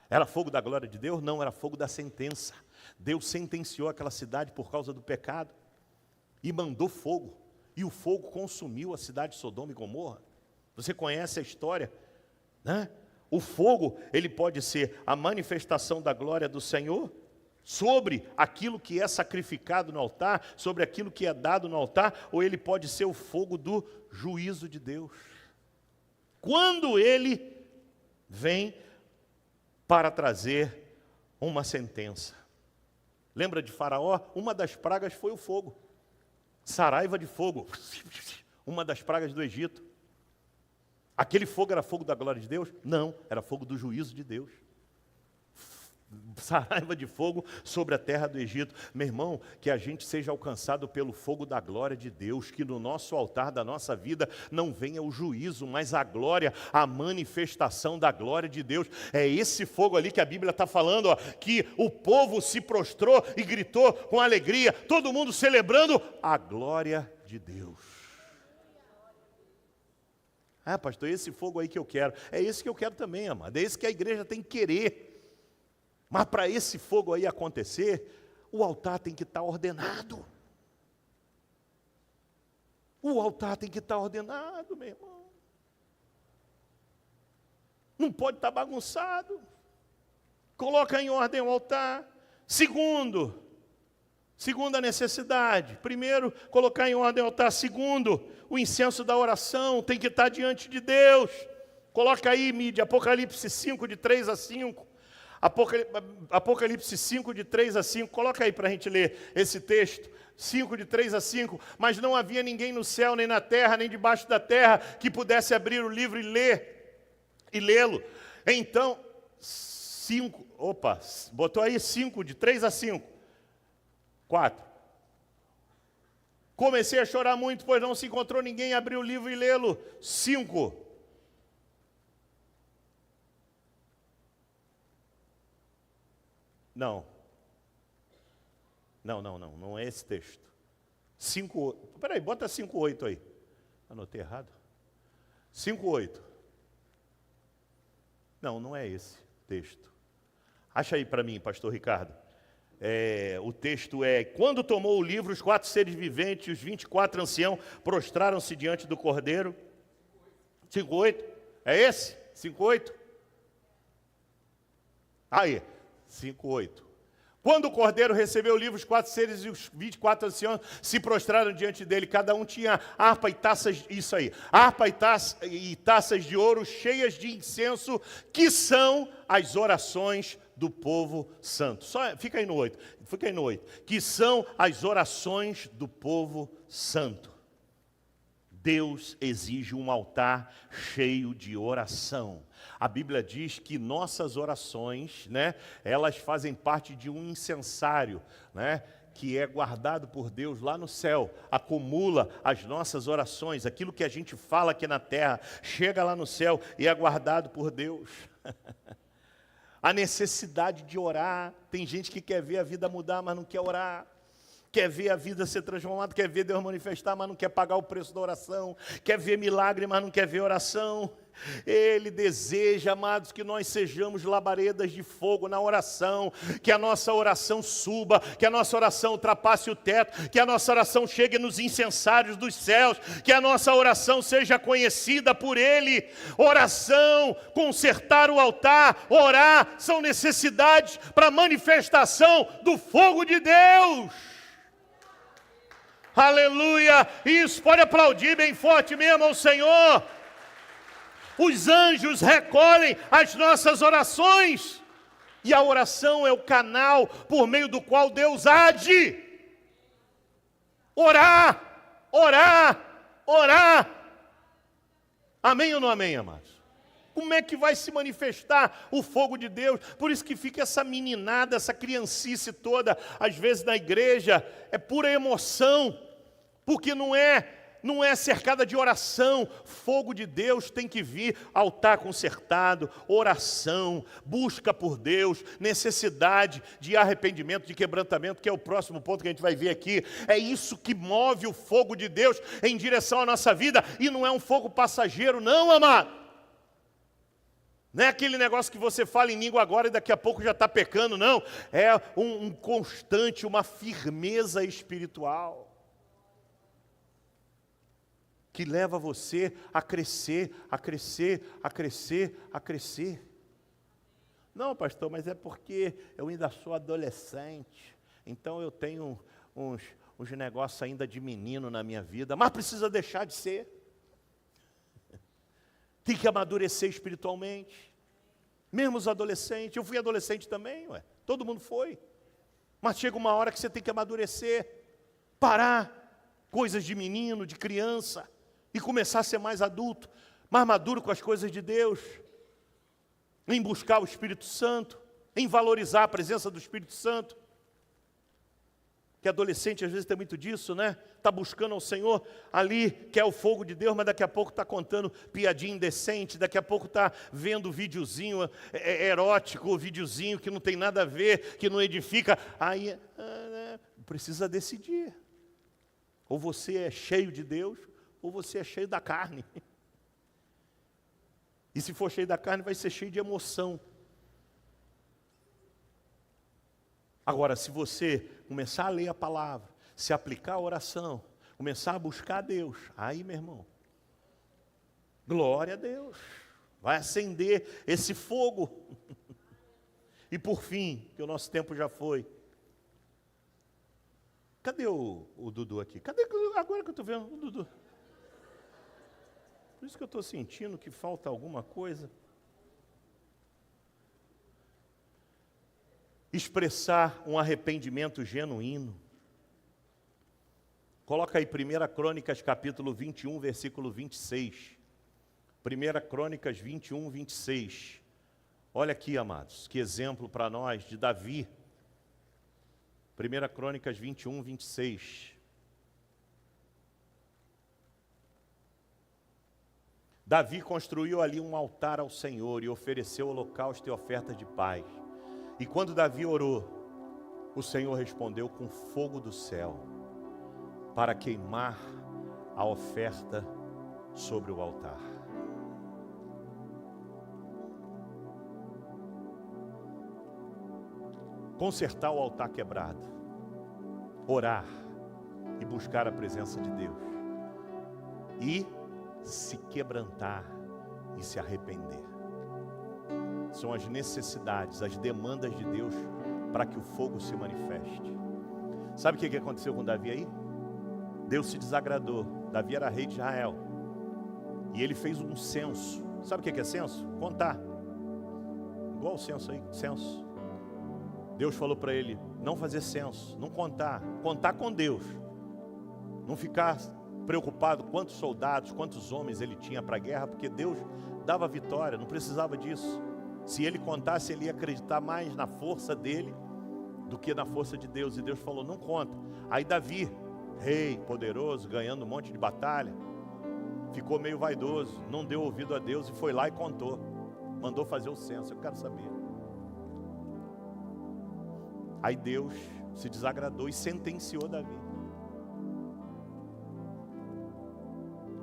Era fogo da glória de Deus? Não, era fogo da sentença. Deus sentenciou aquela cidade por causa do pecado e mandou fogo. E o fogo consumiu a cidade de Sodoma e Gomorra. Você conhece a história, né? O fogo, ele pode ser a manifestação da glória do Senhor sobre aquilo que é sacrificado no altar, sobre aquilo que é dado no altar, ou ele pode ser o fogo do juízo de Deus. Quando ele vem para trazer uma sentença. Lembra de Faraó? Uma das pragas foi o fogo. Saraiva de fogo. Uma das pragas do Egito. Aquele fogo era fogo da glória de Deus? Não, era fogo do juízo de Deus. Saraiva de fogo sobre a terra do Egito. Meu irmão, que a gente seja alcançado pelo fogo da glória de Deus, que no nosso altar da nossa vida não venha o juízo, mas a glória, a manifestação da glória de Deus. É esse fogo ali que a Bíblia está falando, ó, que o povo se prostrou e gritou com alegria, todo mundo celebrando a glória de Deus. Ah, pastor, esse fogo aí que eu quero. É esse que eu quero também, amado. É esse que a igreja tem que querer. Mas para esse fogo aí acontecer, o altar tem que estar ordenado. O altar tem que estar ordenado, meu irmão. Não pode estar bagunçado. Coloca em ordem o altar. Segunda necessidade. Primeiro, colocar em ordem o altar. Segundo, o incenso da oração tem que estar diante de Deus. Coloca aí, mídia, Apocalipse 5, de 3 a 5. Apocalipse 5, de 3 a 5. Coloca aí para a gente ler esse texto. 5, de 3 a 5. Mas não havia ninguém no céu, nem na terra, nem debaixo da terra, que pudesse abrir o livro e lê-lo. Então, 5, botou aí 5, de 3 a 5. 4. Comecei a chorar muito, pois não se encontrou ninguém, abriu o livro e lê-lo. 5. Não é esse texto. 5, peraí, bota 5:8 aí. Anotei errado. 5:8. Não é esse texto. Acha aí para mim, pastor Ricardo. O texto é: quando tomou o livro, os 4 seres viventes e os 24 anciãos prostraram-se diante do Cordeiro. 5:8. É esse? 5:8? Aí, 5:8. Quando o Cordeiro recebeu o livro, os 4 seres e os 24 anciãos se prostraram diante dele. Cada um tinha harpa e taças, isso aí, harpa e taças de ouro cheias de incenso, que são as orações do povo santo. Fica aí no 8. Que são as orações do povo santo. Deus exige um altar cheio de oração. A Bíblia diz que nossas orações, elas fazem parte de um incensário, que é guardado por Deus lá no céu, acumula as nossas orações, aquilo que a gente fala aqui na terra, chega lá no céu e é guardado por Deus. A necessidade de orar, tem gente que quer ver a vida mudar, mas não quer orar. Quer ver a vida ser transformada, quer ver Deus manifestar, mas não quer pagar o preço da oração. Quer ver milagre, mas não quer ver oração. Ele deseja, amados, que nós sejamos labaredas de fogo na oração, que a nossa oração suba, que a nossa oração ultrapasse o teto, que a nossa oração chegue nos incensários dos céus, que a nossa oração seja conhecida por Ele. Oração, consertar o altar, orar, são necessidades para a manifestação do fogo de Deus. Aleluia! Isso, pode aplaudir bem forte mesmo ao Senhor. Os anjos recolhem as nossas orações. E a oração é o canal por meio do qual Deus age. Orar. Amém ou não amém, amados? Como é que vai se manifestar o fogo de Deus? Por isso que fica essa meninada, essa criancice toda, às vezes na igreja, é pura emoção, porque não é cercada de oração. Fogo de Deus tem que vir, altar consertado, oração, busca por Deus, necessidade de arrependimento, de quebrantamento, que é o próximo ponto que a gente vai ver aqui. É isso que move o fogo de Deus em direção à nossa vida, e não é um fogo passageiro, não, amado. Não é aquele negócio que você fala em língua agora e daqui a pouco já está pecando, não. É um constante, uma firmeza espiritual que leva você a crescer. Não, pastor, mas é porque eu ainda sou adolescente, então eu tenho uns negócios ainda de menino na minha vida, mas precisa deixar de ser. Tem que amadurecer espiritualmente. Mesmo os adolescentes, eu fui adolescente também, todo mundo foi. Mas chega uma hora que você tem que amadurecer, parar coisas de menino, de criança, e começar a ser mais adulto, mais maduro com as coisas de Deus, em buscar o Espírito Santo, em valorizar a presença do Espírito Santo. Que adolescente às vezes tem muito disso, está buscando ao Senhor ali, quer o fogo de Deus, mas daqui a pouco está contando piadinha indecente, daqui a pouco está vendo videozinho erótico, videozinho que não tem nada a ver, que não edifica. Aí precisa decidir. Ou você é cheio de Deus, ou você é cheio da carne. E se for cheio da carne, vai ser cheio de emoção. Agora, se você começar a ler a palavra, se aplicar a oração, começar a buscar a Deus, aí, meu irmão, glória a Deus, vai acender esse fogo. E por fim, que o nosso tempo já foi, cadê o Dudu aqui? Cadê agora que eu estou vendo o Dudu? Por isso que eu estou sentindo que falta alguma coisa. Expressar um arrependimento genuíno. Coloca aí 1 Crônicas capítulo 21, versículo 26. 1 Crônicas 21, 26. Olha aqui, amados, que exemplo para nós de Davi. 1 Crônicas 21, 26. Davi construiu ali um altar ao Senhor e ofereceu holocausto e oferta de paz. E quando Davi orou, o Senhor respondeu com fogo do céu para queimar a oferta sobre o altar. Consertar o altar quebrado, orar e buscar a presença de Deus. E se quebrantar e se arrepender. São as necessidades, as demandas de Deus para que o fogo se manifeste. Sabe o que aconteceu com Davi aí? Deus se desagradou. Davi era rei de Israel. E ele fez um censo. Sabe o que é censo? Contar. Igual o censo aí, censo. Deus falou para ele, não fazer censo, não contar. Contar com Deus. Não ficar preocupado quantos soldados, quantos homens ele tinha para a guerra, porque Deus dava vitória, não precisava disso. Se ele contasse, ele ia acreditar mais na força dele do que na força de Deus. E Deus falou, não conta. Aí Davi, rei, poderoso, ganhando um monte de batalha, ficou meio vaidoso, não deu ouvido a Deus e foi lá e contou. Mandou fazer o censo, eu quero saber. Aí Deus se desagradou e sentenciou Davi.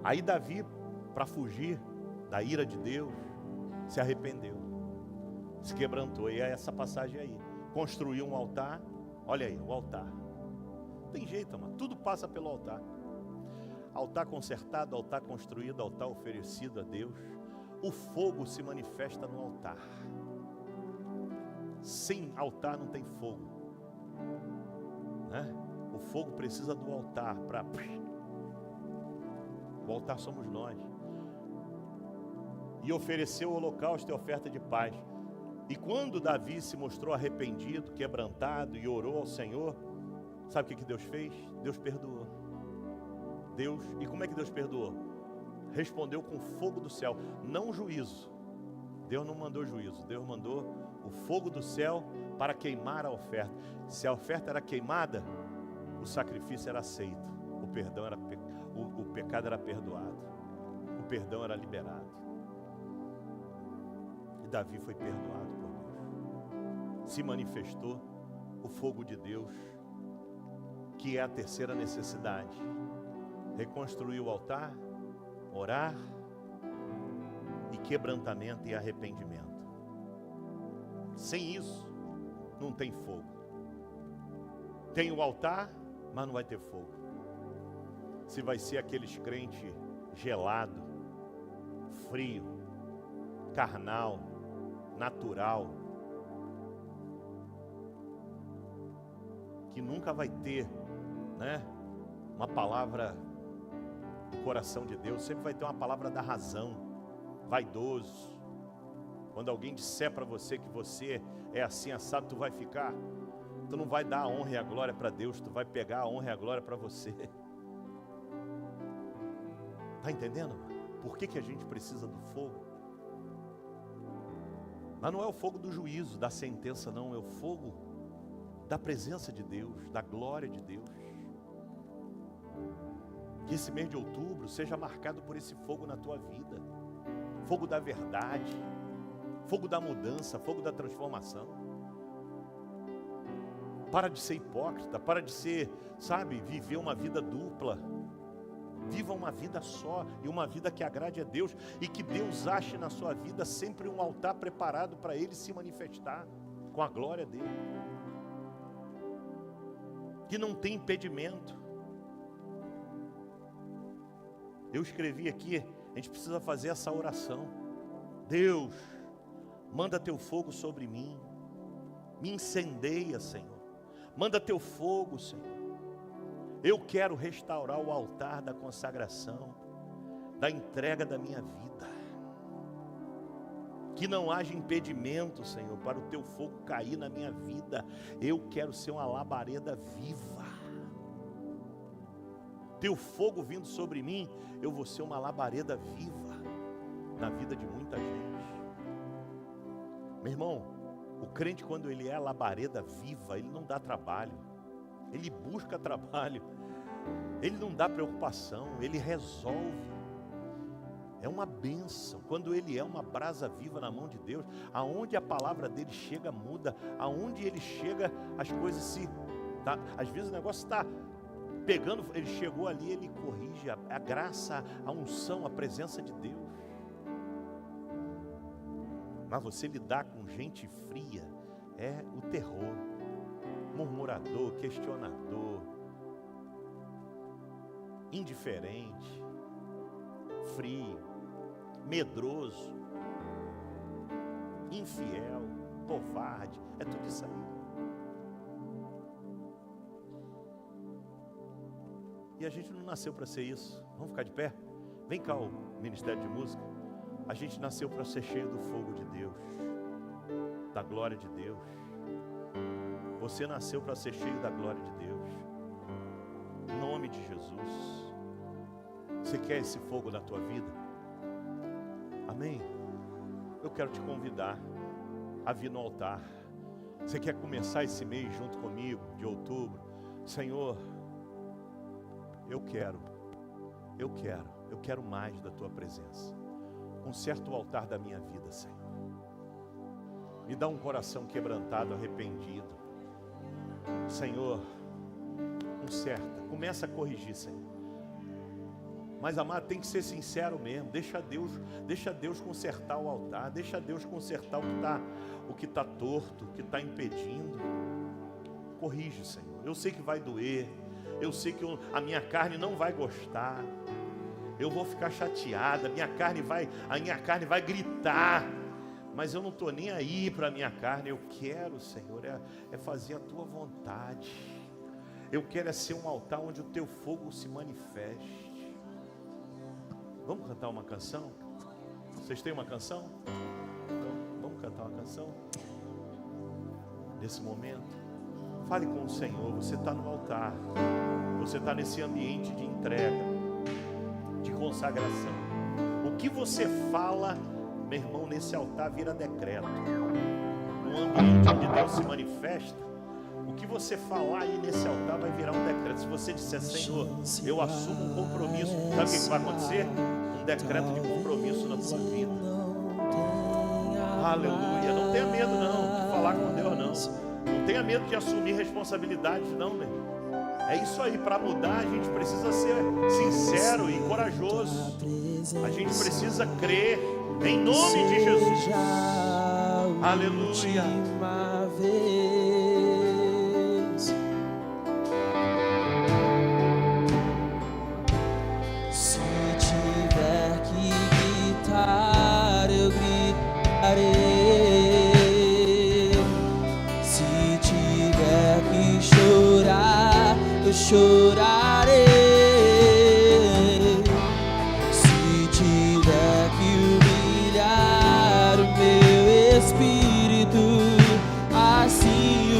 Aí Davi, para fugir da ira de Deus, se arrependeu, se quebrantou. E é essa passagem aí. Construiu um altar. Olha aí, o altar. Não tem jeito, mano. Tudo passa pelo altar. Altar consertado, altar construído, altar oferecido a Deus. O fogo se manifesta no altar. Sem altar não tem fogo, né? O fogo precisa do altar para... O altar somos nós. E ofereceu o holocausto e oferta de paz. E quando Davi se mostrou arrependido, quebrantado e orou ao Senhor, sabe o que Deus fez? Deus perdoou. E como é que Deus perdoou? Respondeu com fogo do céu, não juízo. Deus não mandou juízo, Deus mandou o fogo do céu para queimar a oferta. Se a oferta era queimada, o sacrifício era aceito, o pecado era perdoado, o perdão era liberado. E Davi foi perdoado por Deus. Se manifestou o fogo de Deus, que é a terceira necessidade. Reconstruir o altar, orar e quebrantamento e arrependimento. Sem isso, não tem fogo. Tem o altar, mas não vai ter fogo. Se vai ser aqueles crentes gelado, frio, carnal, natural, que nunca vai ter, né, uma palavra do coração de Deus, sempre vai ter uma palavra da razão, vaidoso. Quando alguém disser para você que você é assim assado, tu vai ficar, tu não vai dar a honra e a glória para Deus, tu vai pegar a honra e a glória para você. Está entendendo? Por que a gente precisa do fogo? Mas não é o fogo do juízo, da sentença, não, é o fogo da presença de Deus, da glória de Deus. Que esse mês de outubro seja marcado por esse fogo na tua vida. Fogo da verdade, fogo da mudança, fogo da transformação. Para de ser hipócrita, para de ser, sabe, viver uma vida dupla. Viva uma vida só e uma vida que agrade a Deus, e que Deus ache na sua vida sempre um altar preparado para Ele se manifestar com a glória dele, que não tem impedimento. Eu escrevi aqui, a gente precisa fazer essa oração: Deus, manda teu fogo sobre mim, me incendeia, Senhor, manda teu fogo, Senhor. Eu quero restaurar o altar da consagração, da entrega da minha vida. Que não haja impedimento, Senhor, para o teu fogo cair na minha vida. Eu quero ser uma labareda viva. Teu fogo vindo sobre mim, eu vou ser uma labareda viva na vida de muita gente. Meu irmão, o crente, quando ele é a labareda viva, ele não dá trabalho, ele busca trabalho, ele não dá preocupação, ele resolve. É uma bênção quando ele é uma brasa viva na mão de Deus. Aonde a palavra dele chega, muda. Aonde ele chega, as coisas se... Às vezes o negócio está pegando, ele chegou ali, ele corrige. A graça, a unção, a presença de Deus. Mas você lidar com gente fria é o terror. Murmurador, questionador, indiferente, frio, medroso, infiel, covarde, é tudo isso aí. E a gente não nasceu para ser isso. Vamos ficar de pé? Vem cá, o Ministério de Música. A gente nasceu para ser cheio do fogo de Deus, da glória de Deus. Você nasceu para ser cheio da glória de Deus. Em nome de Jesus. Você quer esse fogo na tua vida? Amém? Eu quero te convidar a vir no altar. Você quer começar esse mês junto comigo, de outubro? Senhor, eu quero mais da tua presença. Conserta o altar da minha vida, Senhor. Me dá um coração quebrantado, arrependido. Senhor, conserta, começa a corrigir, Senhor. Mas, amado, tem que ser sincero mesmo. Deixa Deus consertar o altar. Deixa Deus consertar o que está torto, o que está impedindo. Corrige, Senhor. Eu sei que vai doer. Eu sei que a minha carne não vai gostar. Eu vou ficar chateada. A minha carne vai gritar. Mas eu não estou nem aí para a minha carne. Eu quero, Senhor, é fazer a tua vontade. Eu quero ser um altar onde o teu fogo se manifeste. Vamos cantar uma canção? Vocês têm uma canção? Então, vamos cantar uma canção? Nesse momento, fale com o Senhor. Você está no altar. Você está nesse ambiente de entrega, de consagração. O que você fala, meu irmão, nesse altar vira decreto. No ambiente onde Deus se manifesta, o que você falar aí nesse altar vai virar um decreto. Se você disser, Senhor, eu assumo um compromisso, sabe o que vai acontecer? Um decreto de compromisso na tua vida. Aleluia. Não tenha medo não de falar com Deus, não. Não tenha medo de assumir responsabilidades, não, meu irmão. É isso aí. Para mudar a gente precisa ser sincero e corajoso. A gente precisa crer em nome de Jesus. Aleluia. Se tiver que chorar, eu chorarei. Se tiver que humilhar o meu espírito, assim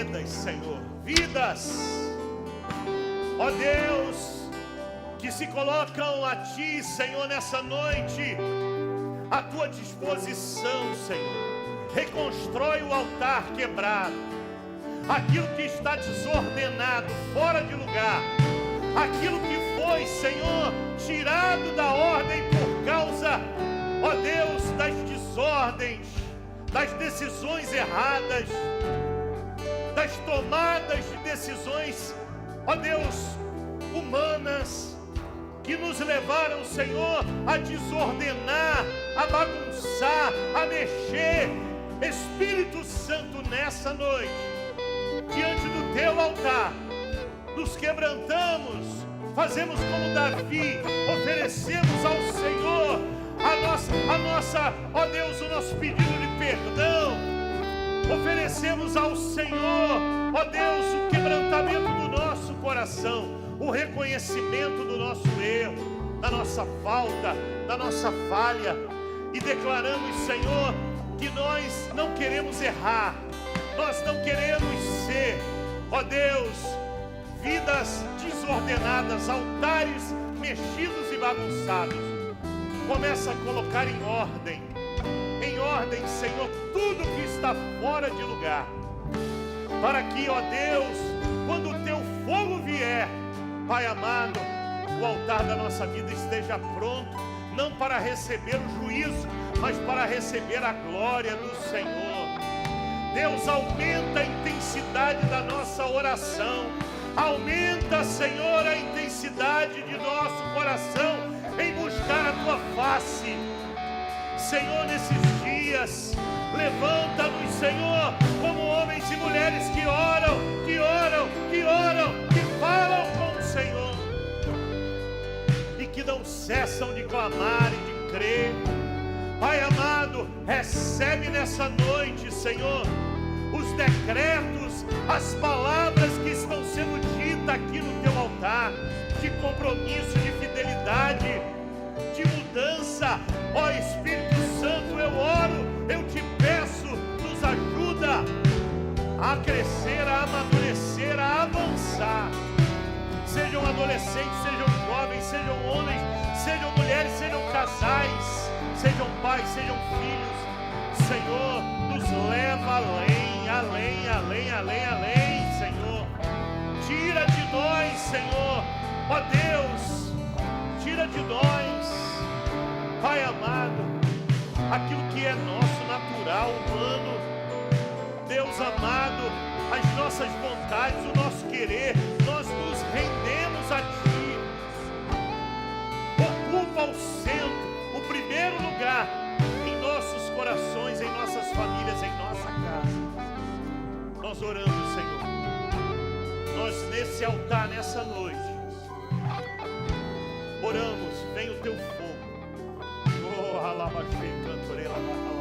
vidas, Senhor, vidas, ó Deus, que se colocam a Ti, Senhor, nessa noite, à Tua disposição, Senhor. Reconstrói o altar quebrado, aquilo que está desordenado, fora de lugar, aquilo que foi, Senhor, tirado da ordem por causa, ó Deus, das desordens, das decisões erradas, das tomadas de decisões, ó Deus, humanas, que nos levaram, Senhor, a desordenar, a bagunçar, a mexer. Espírito Santo, nessa noite, diante do Teu altar, nos quebrantamos, fazemos como Davi, oferecemos ao Senhor a nossa, ó Deus, o nosso pedido de perdão, oferecemos ao Senhor, ó Deus, o quebrantamento do nosso coração, o reconhecimento do nosso erro, da nossa falta, da nossa falha, e declaramos, Senhor, que nós não queremos errar, nós não queremos ser, ó Deus, vidas desordenadas, altares mexidos e bagunçados. Começa a colocar em ordem, Senhor, tudo que está fora de lugar, para que, ó Deus, quando o Teu fogo vier, Pai amado, o altar da nossa vida esteja pronto, não para receber o juízo, mas para receber a glória do Senhor. Deus, aumenta a intensidade da nossa oração, aumenta, Senhor, a intensidade de nosso coração em buscar a Tua face. Senhor, nesses dias, levanta-nos, Senhor, como homens e mulheres que oram, que falam com o Senhor e que não cessam de clamar e de crer. Pai amado, recebe nessa noite, Senhor, os decretos, as palavras que estão sendo ditas aqui no Teu altar, de compromisso, de fidelidade, de mudança. Ó Espírito Santo, eu oro, eu Te peço, nos ajuda a crescer, a amadurecer, a avançar. Sejam adolescentes, sejam jovens, sejam homens, sejam mulheres, sejam casais, sejam pais, sejam filhos. Senhor, nos leva além, Senhor. Tira de nós, Senhor, ó Deus, tira de nós, Pai amado, aquilo que é nosso, natural, humano. Deus amado, as nossas vontades, o nosso querer, nós nos rendemos a Ti. Ocupa o centro, o primeiro lugar em nossos corações, em nossas famílias, em nossa casa. Nós oramos, Senhor. Nós nesse altar, nessa noite, oramos, vem o Teu fogo. Oh, alabachei, cantorei, alabachei.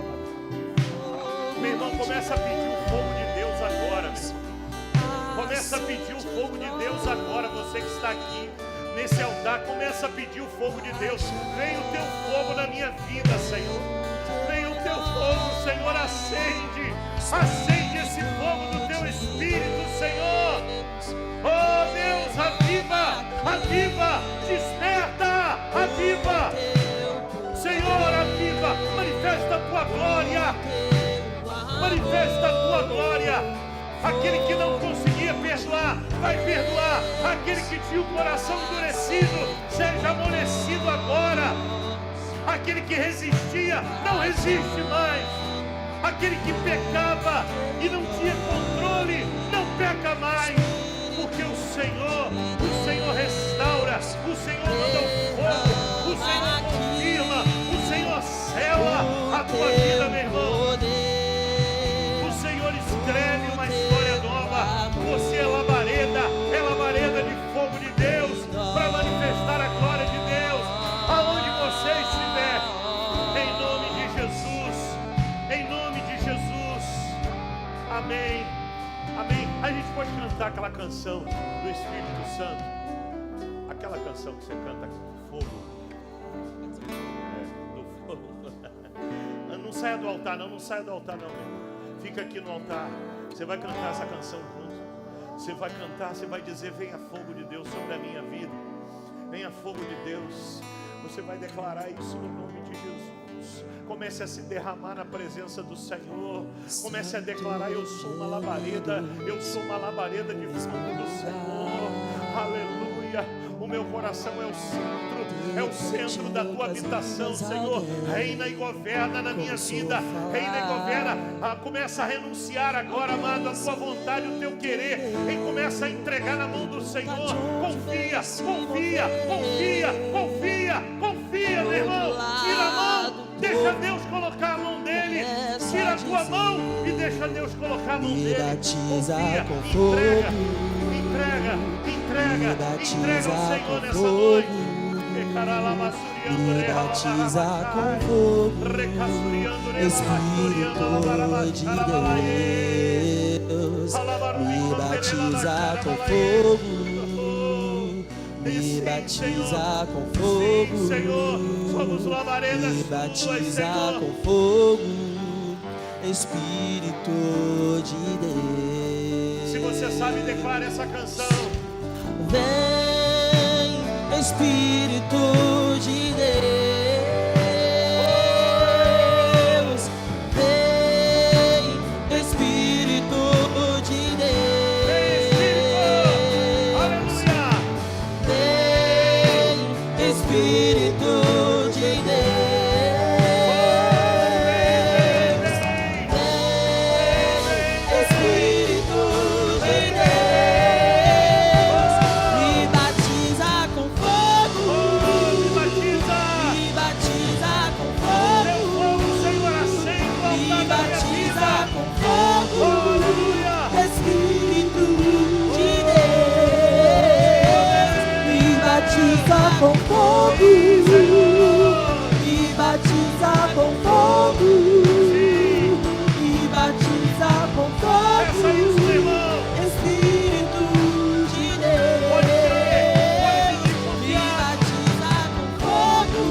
Meu irmão, começa a pedir o fogo de Deus agora, meu irmão. Começa a pedir o fogo de Deus agora, você que está aqui nesse altar, começa a pedir o fogo de Deus. Vem o Teu fogo na minha vida, Senhor. Vem o Teu fogo, Senhor, acende esse fogo do Teu Espírito, Senhor. Oh Deus, aviva, desperta, aviva, Senhor, aviva, manifesta a Tua glória, manifesta a Tua glória. Aquele que não conseguia perdoar, vai perdoar. Aquele que tinha o coração endurecido, seja amolecido agora. Aquele que resistia, não resiste mais. Aquele que pecava e não tinha controle, não peca mais. Porque o Senhor restaura, o Senhor manda o fogo, o Senhor confirma, o Senhor sela a tua vida, meu irmão. O Senhor escreve uma história nova. Você é labareda de fogo de Deus, para manifestar a glória de Deus, aonde você estiver, em nome de Jesus, em nome de Jesus, amém, amém. A gente pode cantar aquela canção do Espírito Santo, aquela canção que você canta com fogo, do fogo. Não saia do altar não, meu irmão. Fica aqui no altar. Você vai cantar essa canção junto. Você vai cantar, você vai dizer: venha fogo de Deus sobre a minha vida. Venha fogo de Deus. Você vai declarar isso no nome de Jesus. Comece a se derramar na presença do Senhor. Comece a declarar: eu sou uma labareda. Eu sou uma labareda de fogo do Senhor. Aleluia. O meu coração é o centro da tua habitação, Senhor. Reina e governa na minha vida. Reina e governa. Começa a renunciar agora, amado, a tua vontade, o teu querer. E começa a entregar na mão do Senhor. Confia, confia, confia, confia, confia, meu irmão. Tira a mão, deixa Deus colocar a mão dele. Tira a tua mão e deixa Deus colocar a mão dele. Confia, entrega ao Senhor nessa noite. Me batiza com fogo, Espírito de Deus. Me batiza com fogo, me batiza com fogo, me batiza com fogo, Espírito de Deus. Se você sabe, declare essa canção. Vem, Espírito de Deus. Vem, Espírito de Deus. Aleluia. Vem, Espírito de Deus. Vem, Espírito de Deus. Me batiza com fogo. Me batiza com fogo. Me batiza com fogo. Espírito de Deus. Me batiza com fogo. Me batiza com fogo. Me batiza com fogo. Espírito de Deus. Me batiza com fogo.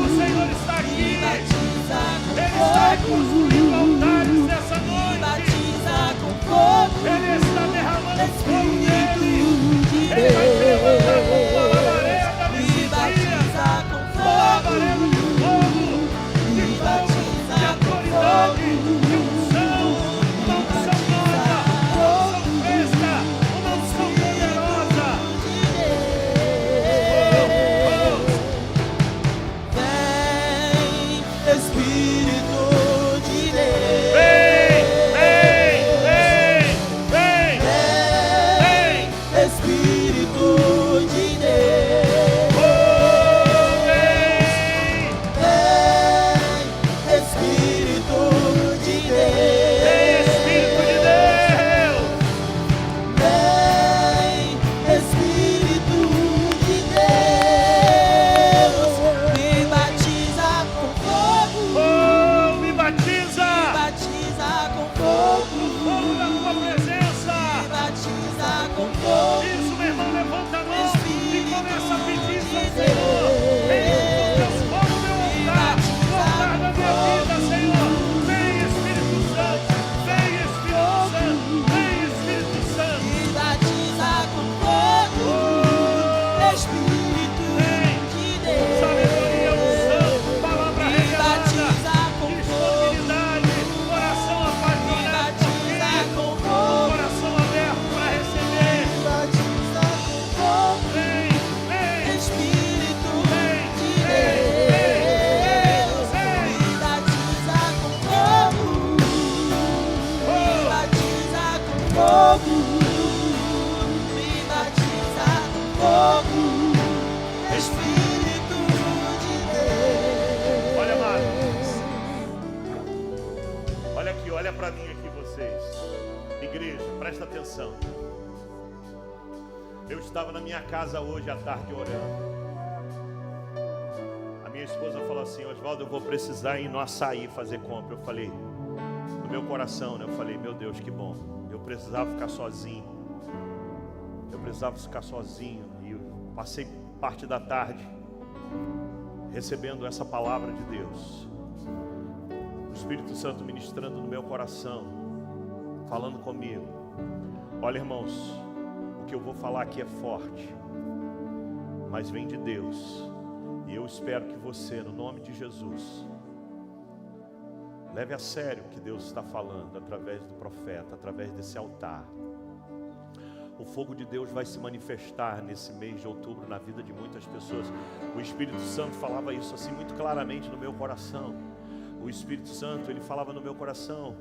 O Senhor está aqui. Me batiza com Ele está fogo. construindo altares nessa Me noite. batiza com fogo. Ele está derramando fogo Espírito dele. de Ele vai te levantar como uma Deus. labareda Me nesse dia. batiza com Uma labareda de fogo, Me de batiza autoridade, de unção, uma unção nova, uma unção fresca, uma unção poderosa. Vem, Espírito de Deus. Vem, vem, vem, vem, vem. Espírito de Deus. Vem, Vem, Espírito de vem, Deus. Espírito de Deus. Vem, Espírito de Deus. Me batiza com fogo. Oh, me batiza. Me batiza com fogo. Fogo da tua presença. Me batiza com fogo. Isso, meu irmão, levanta a mão e começa a pedir isso ao Espírito de Senhor. Vem, Deus. Deus, fogo meu altar, no altar da minha vida, Senhor. Vem, Espírito Santo, vem, Espírito Santo, vem, Espírito Santo. Me batiza com fogo. Espírito de Deus. Sabedoria, unção, palavra Me revelada, batiza com disponibilidade, coração Me apaixonado, batiza com fogo. coração aberto para receber. Me batiza com fogo. Vem, vem. Espírito Vem, de vem, Deus. vem, vem. Me batiza com fogo. Me batiza com fogo. Me batiza com fogo. Espírito de Deus. Olha, amados. Olha aqui, olha para mim aqui vocês. Igreja, presta atenção. Eu estava na minha casa hoje à tarde orando. A minha esposa falou assim: Oswaldo, eu vou precisar ir no Açaí fazer compra. Eu falei, no meu coração, né? Eu falei, meu Deus, que bom. Eu precisava ficar sozinho. E eu passei parte da tarde recebendo essa palavra de Deus. O Espírito Santo ministrando no meu coração. falando comigo. Olha, irmãos, o que eu vou falar aqui é forte, mas vem de Deus. E eu espero que você, no nome de Jesus, leve a sério o que Deus está falando através do profeta, através desse altar. O fogo de Deus vai se manifestar nesse mês de outubro na vida de muitas pessoas. O Espírito Santo falava isso assim muito claramente no meu coração. O Espírito Santo, ele falava no meu coração.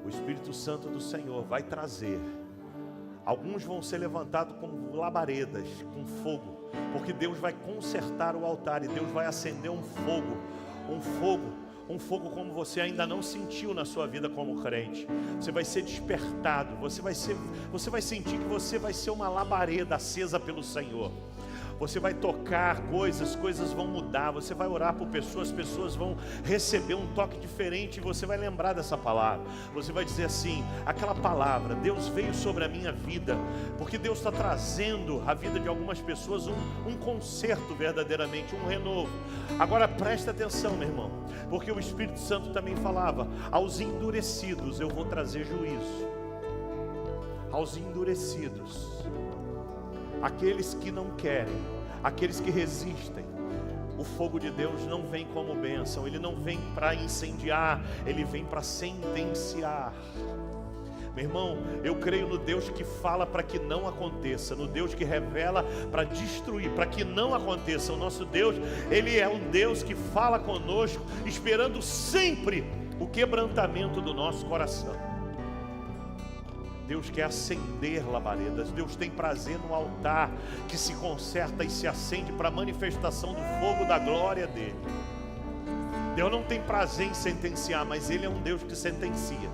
O Espírito Santo do Senhor vai trazer. Alguns vão ser levantados com labaredas, com fogo, porque Deus vai consertar o altar e Deus vai acender um fogo como você ainda não sentiu na sua vida como crente. Você vai ser despertado, você vai sentir que você vai ser uma labareda acesa pelo Senhor. Você vai tocar coisas vão mudar. Você vai orar por pessoas vão receber um toque diferente. E você vai lembrar dessa palavra. Você vai dizer assim: aquela palavra, Deus veio sobre a minha vida, porque Deus está trazendo à vida de algumas pessoas um conserto verdadeiramente, um renovo. Agora presta atenção, meu irmão, porque o Espírito Santo também falava: aos endurecidos eu vou trazer juízo. Aos endurecidos, aqueles que não querem, aqueles que resistem. O fogo de Deus não vem como bênção, ele não vem para incendiar, ele vem para sentenciar. Meu irmão, eu creio no Deus que fala para que não aconteça, no Deus que revela para destruir, para que não aconteça. O nosso Deus, ele é um Deus que fala conosco, esperando sempre o quebrantamento do nosso coração. Deus quer acender labaredas. Deus tem prazer no altar que se conserta e se acende para a manifestação do fogo da glória dele. Deus não tem prazer em sentenciar, mas ele é um Deus que sentencia.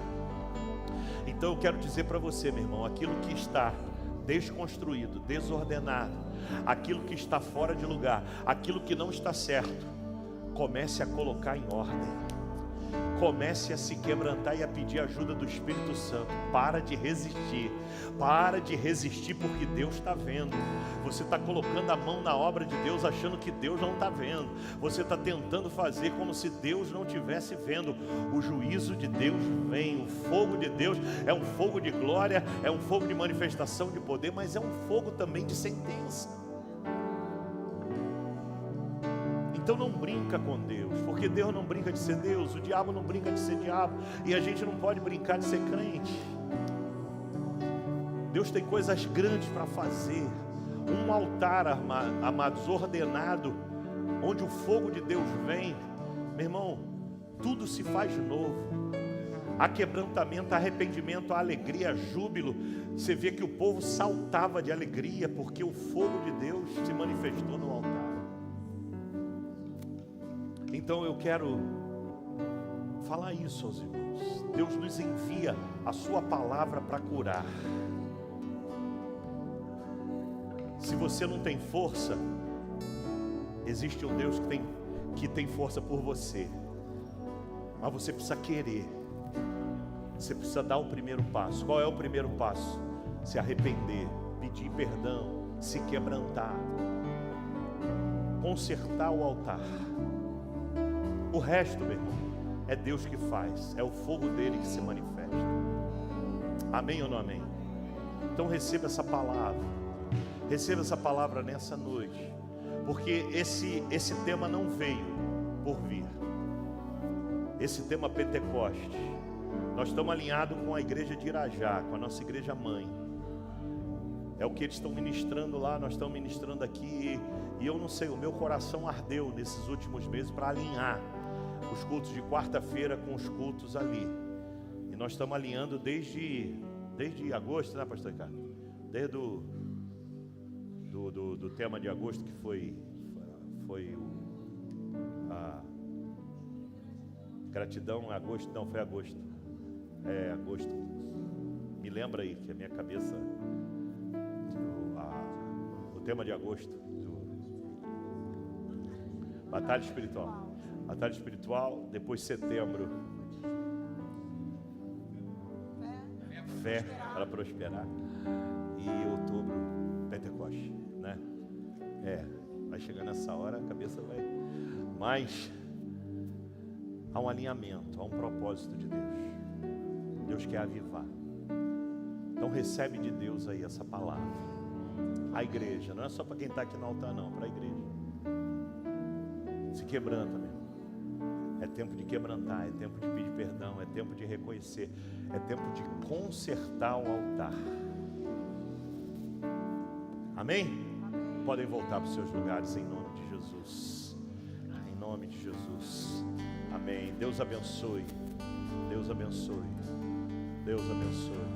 Então eu quero dizer para você, meu irmão, aquilo que está desconstruído, desordenado, aquilo que está fora de lugar, aquilo que não está certo, comece a colocar em ordem. Comece a se quebrantar e a pedir ajuda do Espírito Santo. Para de resistir porque Deus está vendo. Você está colocando a mão na obra de Deus achando que Deus não está vendo. Você está tentando fazer como se Deus não estivesse vendo. O juízo de Deus vem, o fogo de Deus é um fogo de glória, é um fogo de manifestação de poder, mas é um fogo também de sentença. Então não brinca com Deus, porque Deus não brinca de ser Deus, o diabo não brinca de ser diabo, e a gente não pode brincar de ser crente. Deus tem coisas grandes para fazer. Um altar, amados, ordenado, onde o fogo de Deus vem, meu irmão, tudo se faz novo. Há quebrantamento, há arrependimento, há alegria, há júbilo. Você vê que o povo saltava de alegria, porque o fogo de Deus se manifestou no altar. Então eu quero falar isso aos irmãos. Deus nos envia a sua palavra para curar. Se você não tem força, existe um Deus que tem força por você. Mas você precisa querer. Você precisa dar o primeiro passo. Qual é o primeiro passo? Se arrepender, pedir perdão, se quebrantar, consertar o altar. O resto, meu irmão, é Deus que faz, é o fogo dele que se manifesta. Amém ou não amém? Então receba essa palavra nessa noite, porque esse tema não veio por vir. Esse tema Pentecoste, nós estamos alinhados com a igreja de Irajá, com a nossa igreja mãe. É o que eles estão ministrando lá, nós estamos ministrando aqui. E eu não sei, o meu coração ardeu nesses últimos meses para alinhar os cultos de quarta-feira com os cultos ali. E nós estamos alinhando desde agosto, né, pastor Ricardo? Desde do tema de agosto, que foi a gratidão, agosto, não, foi agosto. É, agosto. Me lembra aí, que a minha cabeça... O tema de agosto, batalha espiritual. Batalha espiritual, depois setembro, fé para prosperar, e outubro, Pentecoste, né? Vai chegando nessa hora, a cabeça vai. Mas há um alinhamento, há um propósito de Deus. Deus quer avivar. Então recebe de Deus aí essa palavra. A igreja, não é só para quem está aqui no altar não, para a igreja. Se quebranta, meu irmão. É tempo de quebrantar, é tempo de pedir perdão, é tempo de reconhecer, é tempo de consertar o altar. Amém? Podem voltar para os seus lugares em nome de Jesus. Em nome de Jesus. Amém. Deus abençoe. Deus abençoe. Deus abençoe.